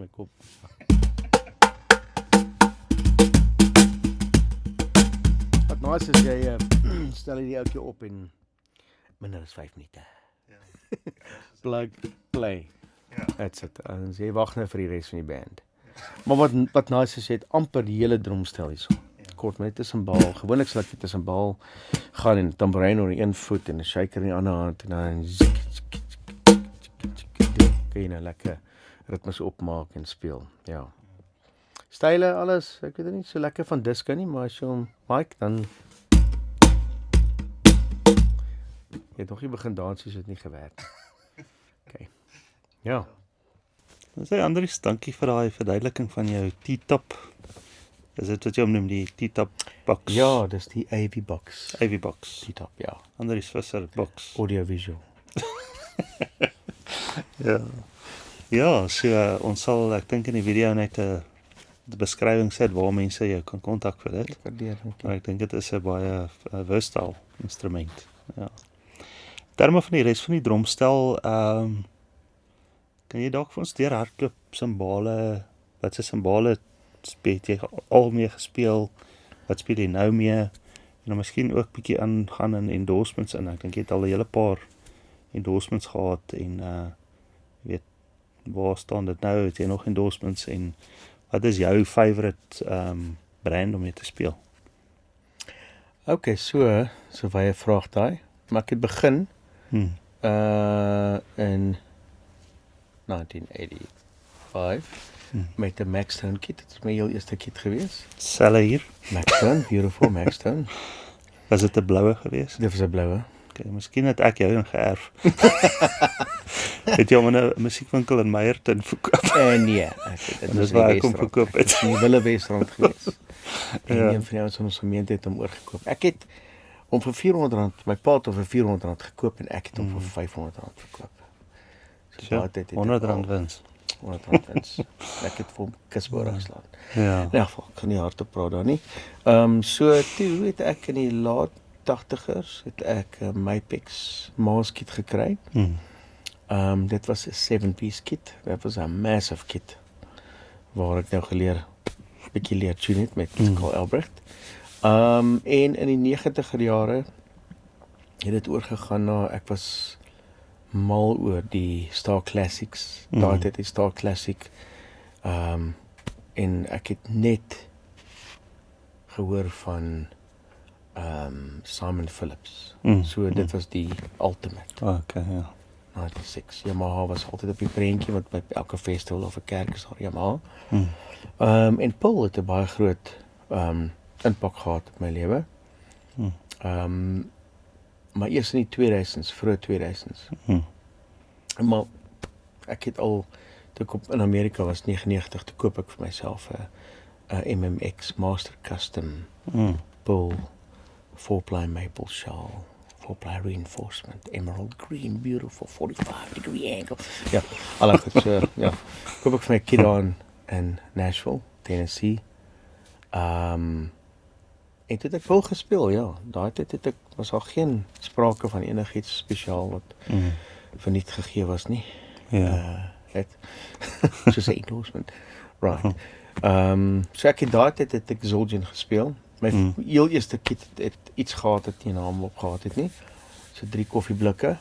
my kop. Wat nice is jy stel hierdie ouetjie op en minder as 5 minute. Plug, play. That's it. En jy wag nou vir die res van die band. Maar wat nice is, jy het amper die hele drumstel hierso. Kort met 'n cymbal. Gewoonlik sal ek met 'n cymbal gaan en 'n tamboerijn oor een voet en 'n shaker in die ander hand en dan kan jy nou lekker ritmes opmaak en speel. Ja. Style alles, ek weet nie so lekker van disco nie, maar as jy hom mic dan jy het nog nie begin dans, soos dit nie gewerk. Okay. Ja. Dan sê Andries, dankie vir daai verduideliking van jou T-top. Is dit wat jy omnoem, die T-top box? Ja, dis die AV box. AV box. T-top, ja. Andries Visser box. Audiovisual. Ja. Ja, so ons sal, ek dink in die video net 'n beskrywing sit waar mense jou kan kontak vir dit. Waardeer, Maar ek dink dit is 'n baie versatile instrument. Ja. In terme van die res van die drumstel, kan jy dalk vir ons deur hardloop simbale, wat se simbale het jy al mee gespeel? Wat speel jy nou mee? En dan miskien ook bietjie aangaan in endorsements in. Ek dink jy het al 'n hele paar endorsements gehad en weet waar staan dit nou? Het jy nog endorsements en wat is jou favorite brand om mee te speel? Okay, so baie vraag daai. Maar ek het begin in 1985 met 'n Maxtone kit. Dit is my heel eerste kit gewees. Selle hier. Maxtone, beautiful Maxtone. Was dit 'n bloue gewees? Dit was 'n bloue. Okay, miskien het ek jou geërf. Het jy hom in 'n musiekwinkel in Meyerton verkoop? Nee, dit Dis waar ek hom verkoop het. In die Wille Wesrand gewees. En Ja. een van die ouens van ons gemeente het hom oorgekoop. Ek het hom vir R400, my pa het hom vir R400 gekoop en ek het hom vir R500 verkoop. So Sure, daai tyd het ek R100 al wins. R100 wins. Ek het vir hom kusbore geslaan. Ja. In elk geval, ek kan nie hardop praat daar nie. So toe het ek in die laat 80ers het ek 'n Mapex maaskit gekry. Dit was 'n 7-piece kit. Dit was 'n massive kit waar ek nou bietjie leer tune het met Carl Albrecht. En in die 90er jare het dit oorgegaan na ek was mal oor die Star Classics. Daai tyd die Star Classic. En ek het net gehoor van Simon Phillips. So dit was die ultimate. Okay, ja. 96. Yamaha was altyd op die prentjie wat by elke festival of 'n kerk is daar Yamaha. En Paul het 'n baie groot impak gehad op my lewe. Maar eers in die 2000s, vroeg 2000s. Maar ek het al toe ek in Amerika was 99 toe koop ek vir myself 'n MMX Master Custom Paul 4-ply maple shawl. 4-ply reinforcement, emerald green, beautiful 45-degree angle. Ja, al goed so, ja. Koop ek vir my kid daar in Nashville, Tennessee. En toe het ek wel gespeel, ja. Daai tyd was al geen sprake van enigiets spesiaal wat verniet gegee was nie. Ja. Soos 'n endorsement. Right. So ek het daai tyd het ek Zildjian gespeel. My heel eerste kit het iets gehad het nie 'n naam op gehad het nie. So 3 koffieblikke.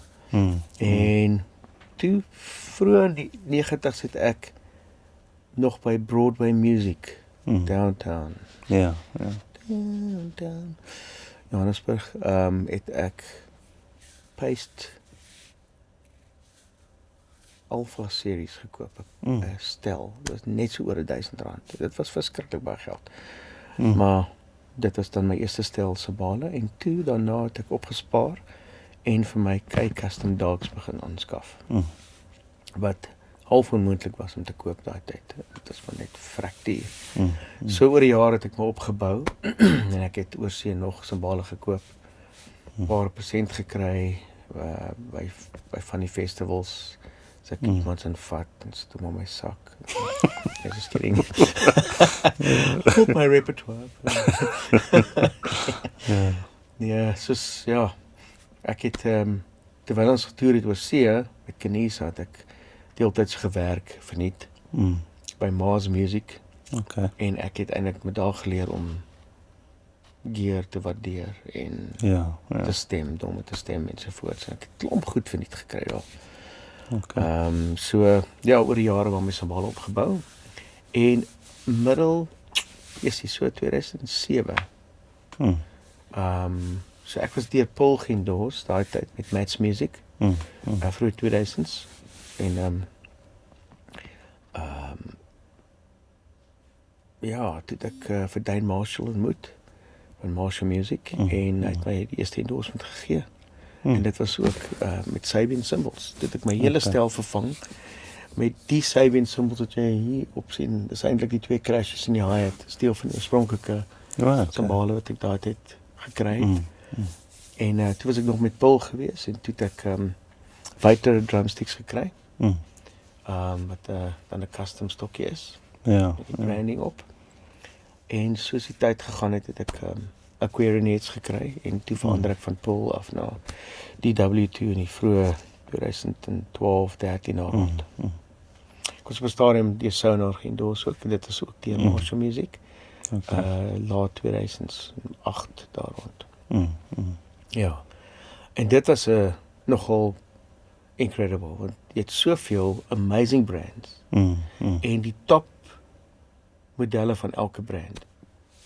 En toe vroeg in die 90's het ek nog by Broadway Music downtown. Ja, ja. Downtown Johannesburg het ek Paste Alpha series gekoop. Stel, dit was net so oor R1000. Dit was verskriklik baie geld. Maar dit was dan my eerste stel Sabale en toe daarna het ek opgespaar en vir my K-Custom Dogs begin aanskaf. Wat half onmoontlik was om te koop daai tyd. Dit was maar net vrek duur. So oor die jare het ek my opgebou en ek het oorsee nog Sabale gekoop. 'n Paar persent gekry by van die festivals. So ek iemand in vat en stoom op my sak. I'm just kidding. Put my repertoire. Ja, soos, ja. Ek het, terwyl ons getoer het oor see, met Kenisa, het ek deeltyds gewerk, verniet. by Mars Music Okay. en ek het eintlik met daar geleer om gear te waardeer en Ja, te stem, domme te stem ensovoorts. Ek het 'n klomp goed verniet gekry daar. okay. So ja, oor die jare waar my sambal opgebou en so 2007. So ek was deur Paul geendors daai tyd met Mats Music, vroeg 2000s en ja, toe het ek vir Dane Marshall ontmoet van Marshall Music en hy het my die eerste endorsement gegee. En dit was ook met Sabian cymbals. Dit het ek my hele stel vervang met die Sabian cymbals wat jy hier op sien. Dis eintlik die twee crashes in die hi-hat, steel van die oorspronklike cymbale wat ek daai tyd gekry het. En toe was ek nog met Paul gewees en toe het ek Viter drumsticks gekry. Wat dan 'n custom stokkie is. Ja. Met die branding op. En soos die tyd gegaan het, het ek Aquarius gekry en toe verander ek van Paul af na die W2 in die vroeë 2012-13 rond. Ek was op 'n stadium deur Sonar geendors ook, dit is ook deur Marshall Music. Laat 2008 daar rond. Ja. En dit was nogal incredible, want jy het soveel amazing brands. En die top modelle van elke brand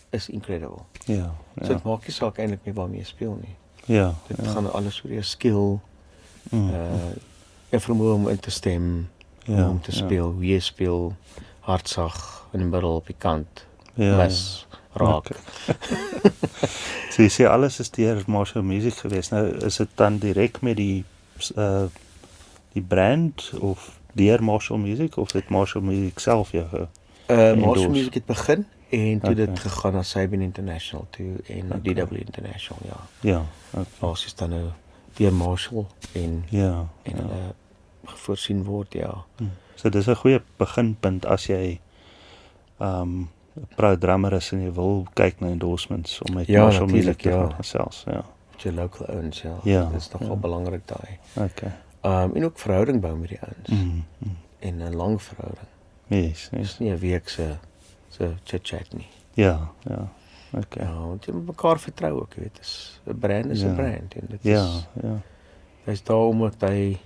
is incredible. Ja. So dit maak nie saak eintlik meer waarmee jy speel nie. Ja. Dit gaan alles oor jou skill, jou vermoë om in te stem, om te speel, hoe jy speel, hartsag, in die middel, op die kant, mis, raak. So jy sê alles is deur Marshall Music geweest. Nou is dit dan direk met die brand of deur Marshall Music of het Marshall Music self jou Marshall Music het begin en toe dit gegaan na Sabian International toe en na DW International, ja. Ja, okay. Ons is dan nou deur Marshall en hulle voorsien word, ja. So dis 'n goeie beginpunt as jy pro drummer is en jy wil kyk na endorsements om met Marshall Music te gaan gesels, ja. Met jou local ouens, ja. Ja, Dit is nogal belangrik daai. Okay. En ook verhouding bou met die ouens. En 'n lang verhouding. Yes. Dis nie 'n week se chit-chat nie. Ja. Okay. Ja, want jy moet mekaar vertrou ook, weet jy. 'n brand is 'n brand en dit is hy's daar omdat hy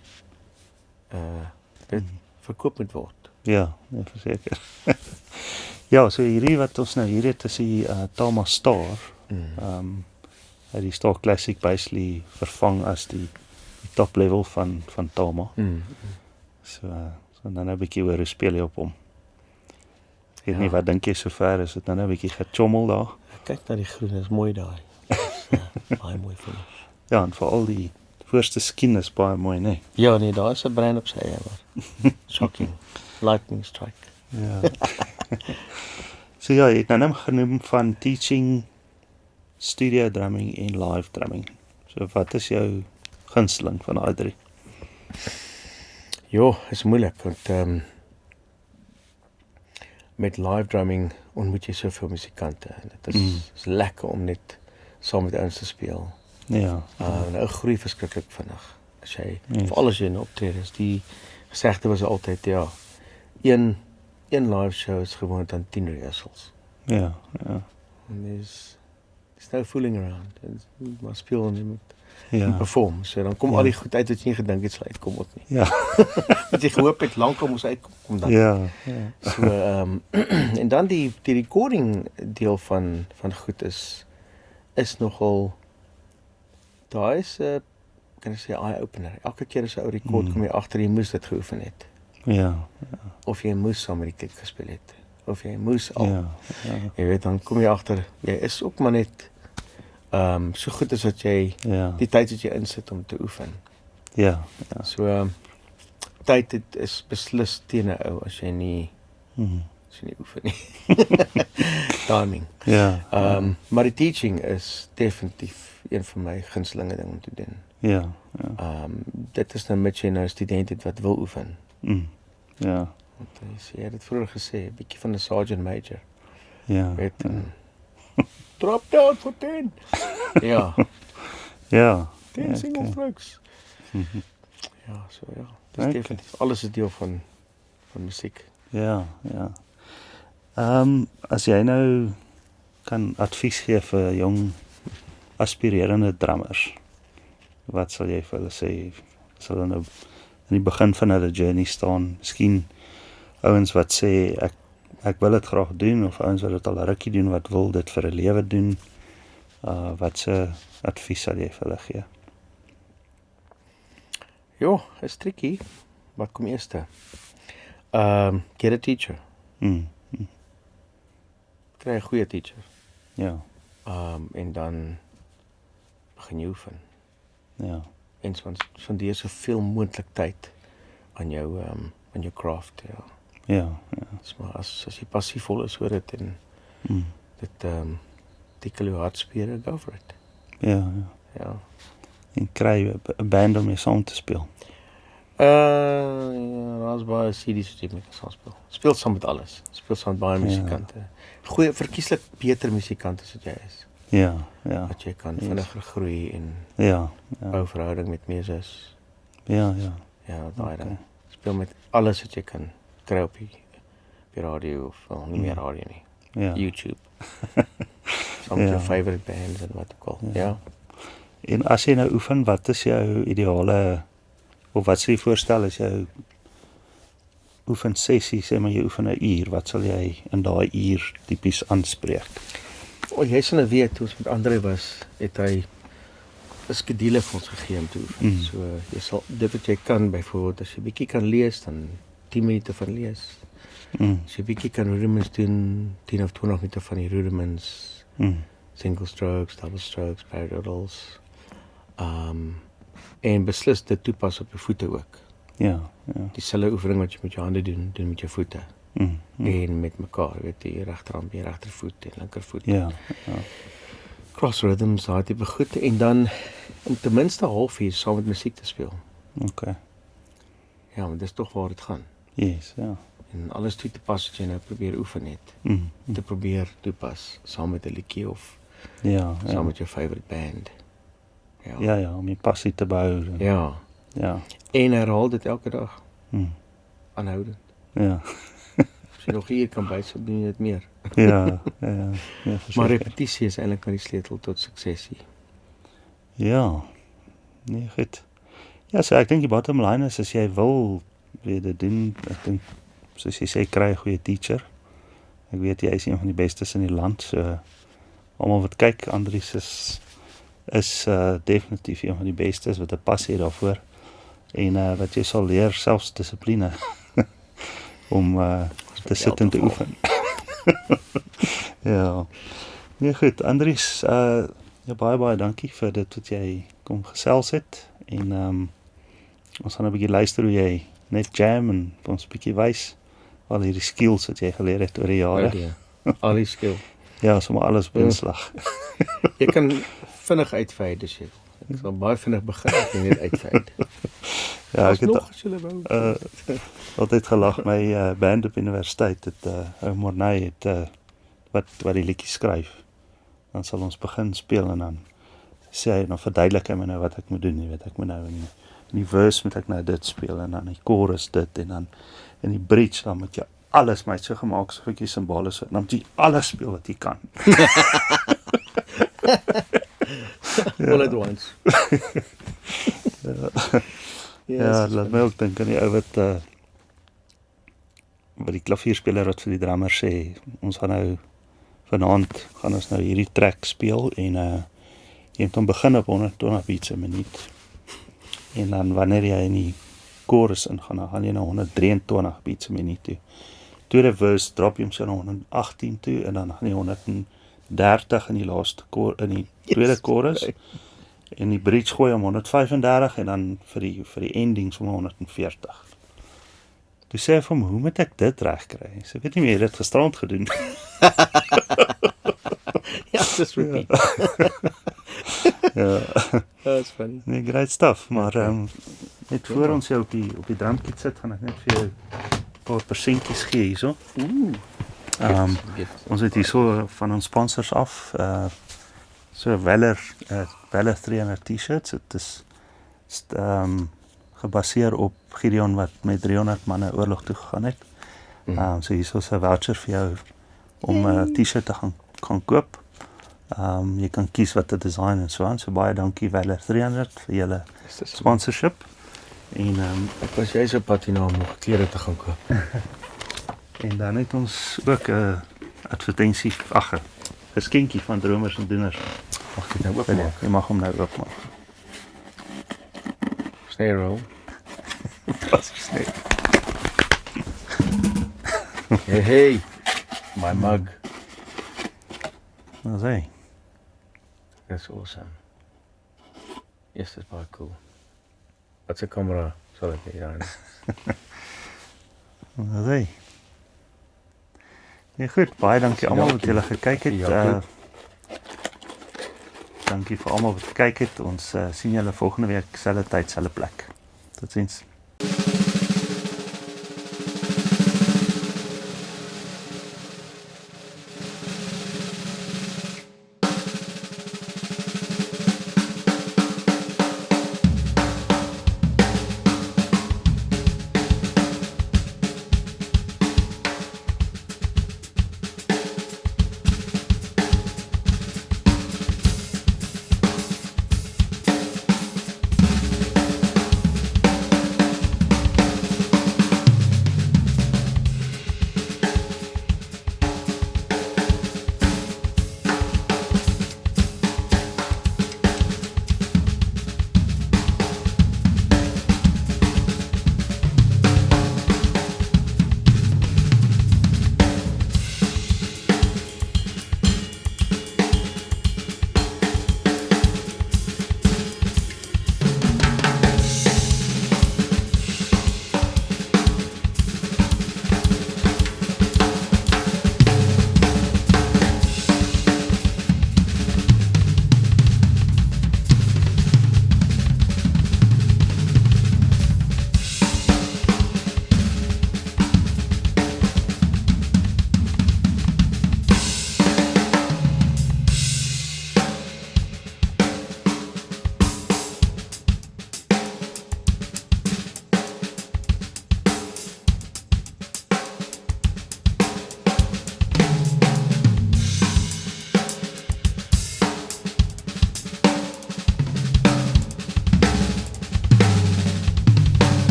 verkoop moet word. Ja, verseker. Ja, so hierdie wat ons nou hier het is die Tama Star. Hy die Star Classic basically vervang as die top level van Tama. So dan nou 'n bietjie oor hoe speel jy op hom. Ek weet nie wat dink jy sover is dit nou 'n bietjie gechommel daar. Kyk na die groen, is mooi daai. Baie mooi finish. Ja, en veral die voorste skin is baie mooi, nee. Ja, nee, daar is 'n brand op sy eie maar. Shocking. Lightning strike. Ja. So ja, jy het nou genoem van teaching, studio drumming en live drumming. So wat is jou gunsteling van daai drie? Ja, is moeilik want met live drumming ontmoet jy soveel musikante en dit is lekker om net saam met ouens te speel. Ja. Nou groei verskriklik vinnig. As jy veral as jy in optredes, die gesegde was altyd een live show is gewoon dan 10 rehearsals. Ja. En there's no fooling around. Jy moet speel en jy moet perform. So dan kom al die goed uit wat jy nie gedink het sal uitkom ook nie. Ja. Wat jy gehoop het lankal moes uitkom dan. Ja. So en dan die recording deel van goed is nogal daai is kan ek sê eye-opener. Elke keer as jy ou rekord kom jy agter jy moes dit geoefen het. Ja. Of jy moes saam met die klik gespeel het. Of jy moes al. Ja. Jy weet dan kom jy agter jy is ook maar net so goed as wat jy die tyd wat jy insit om te oefen. Ja. So tyd is beslis teen 'n ou as jy nie oefen nie. Timing. Ja. Maar die teaching is definitief een van my gunstelinge ding om te doen. Ja. Dit is nou met jy nou studente wat wil oefen. Ja. Want jy het dit vroeër gesê, 'n bietjie van 'n sergeant major. Ja. Weet drop down for 10. Ja. Ja. 10 single flags. Ja, so ja. Dis definitief alles is deel van musiek. Ja, ja. As jy nou kan advies gee vir jong aspirerende drummers, wat sal jy vir hulle sê? As hulle nou in die begin van hulle journey staan, miskien ouens wat sê ek wil dit graag doen, of ouens wat dit al 'n rukkie doen, wat wil dit vir 'n lewe doen, wat se advies sal jy vir hulle gee? Ja, is tricky. Wat kom eerste? Get a teacher. Kry 'n goeie teacher. Ja, En dan begin jy oefen. ja, En spandeer soveel moontlik tyd aan jou craft, ja. ja, ja. Dis maar as jy passievol is oor dit en dit tikkel jou hartspiere, go for it. Ja, ja. Ja. En kry 'n band om mee saam te speel. Ja, daar's baie CD's wat jy mee kan saam speel. Speel saam met alles. Speel saam met baie musikante. Goeie, verkieslik beter musikante as wat jy is. Ja, ja, Dat jy kan vinniger groei en ja, ja, bou verhouding met meeses. ja, ja, Ja, daai dan. Speel met alles wat jy kan kry op die radio of nie meer radio nie. ja. YouTube. Saam met jou Ja. favorite bands en wat ook al. Ja. En as jy nou oefen, wat is jou ideale, of wat sê jy voorstel as jou oefensessie, sê maar jy oefen 'n uur, wat sal jy in daai uur tipies aanspreek? Jy sal nou weet, toe ons met Andre was, het hy 'n skedule vir ons gegee om te oefen. So jy sal dit wat jy kan, byvoorbeeld as jy bietjie kan lees, dan 10 minute van lees. As jy bietjie kan rudiments doen, 10 of 20 minute van die rudiments, single strokes, double strokes, paradiddles. En beslis dit toepas op jou voete ook. Ja, ja. Dieselfde oefening wat jy met jou hande doen met jou voete. En met mekaar, weet jy, regterhand, jy regtervoet en linkervoet. Ja, ja, Cross rhythms, daai tipe goed. En dan om ten minste 'n halfuur saam met musiek te speel. okay. Ja, want dis tog waar dit gaan. Yes, ja. En alles toe te pas wat jy nou probeer oefen het. Te probeer toepas saam met 'n liedjie of Ja, saam ja. met jou favorite band. Ja, ja, om die passie te behou. Ja. Ja. En herhaal dit elke dag. Aanhoudend. Ja. As jy nog hier kan bysit, doen jy dit meer. Ja, ja, ja, Maar verseker. repetisie is eintlik die sleutel tot suksesie. Ja. Nee, goed. Ja, so ek dink die bottom line is, as jy wil weet dit doen, ek dink, soos jy sê, kry 'n goeie teacher. Ek weet jy is een van die bestes in die land, so almal wat kyk, Andries is definitief een van die bestes wat 'n passie het daarvoor. En wat jy sal leer, selfs dissipline om te sit en te oefen. Ja. Nee, goed, Andries, ja, baie dankie vir dit wat jy kom gesels het. En ons gaan 'n bietjie luister hoe jy net jam en vir ons 'n bietjie wys al hierdie skills wat jy geleer het oor die jare. Al die skill. Ja, sommer alles op inslag. Jy kan vinnig uitvy, dus jy. Ek sal baie vinnig begin en net uitvy. Ja, ek het nog as julle wou. altyd gelag, my band op universiteit het ou Morney het wat die liedjies skryf. Dan sal ons begin speel en dan sê hy, nou verduidelik hy my nou wat ek moet doen, jy weet, ek moet nou in die verse moet ek nou dit speel en dan die chorus dit en dan in die bridge dan moet jy alles my so gemaak so goedjies simbole so, dan moet jy alles speel wat jy kan. All at once. Ja, laat my ook dink aan die ou wat die klavierspeler wat vir die drummer sê, ons gaan nou vanaand gaan ons nou hierdie track speel en jy moet hom begin op 120 beats 'n minuut. En dan wanneer jy in die chorus ingaan, dan gaan jy na 123 beats 'n minuut toe. Tweede verse drop jy hom so na 118 toe en dan gaan jy 130 in die laaste in die tweede chorus. Okay. En die bridge gooi om 135 en dan vir die ending sommer 140. Toe sê hy vir hom, hoe moet ek dit regkry? So weet nie meer, jy het dit gisterand gedoen. Ja, just repeat. Ja, That's funny. nee, great stuff, maar net voor ons jou op die drumkit sit, gaan ek net vir jou 'n paar persentjies gee hierso. Ons het hierso van ons sponsors af, so Weller 300 t-shirts, het is gebaseer op Gideon wat met 300 manne oorlog toe gegaan het. So hier is 'n voucher vir jou om 'n T-shirt te gaan koop. Jy kan kies wat te design en so aan. So baie dankie Weller 300 vir julle sponsorship. En Ek was jy so pad hierna om nog klere te gaan koop. en dan het ons ook 'n advertensie, 'n geskenkie van Dromers en Doeners. Mag dit nou oopmaak? Jy mag hom nou oopmaak. Snare roll. Presies net. Hey, my mug. Nou sê, That's awesome. Yes, dis baie cool. Wat 'n kamera sal ek hê dan? nou sê. Nee, goed, baie dankie almal wat julle gekyk het. Ja, goed. Dankie vir almal wat gekyk het. Ons sien julle volgende week, selfde tyd, selfde plek. Totsiens.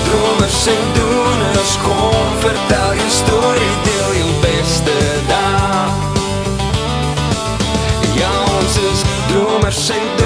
Dromers en doeners, kom vertel je story, deel je beste dag. Ja, ons is drommers en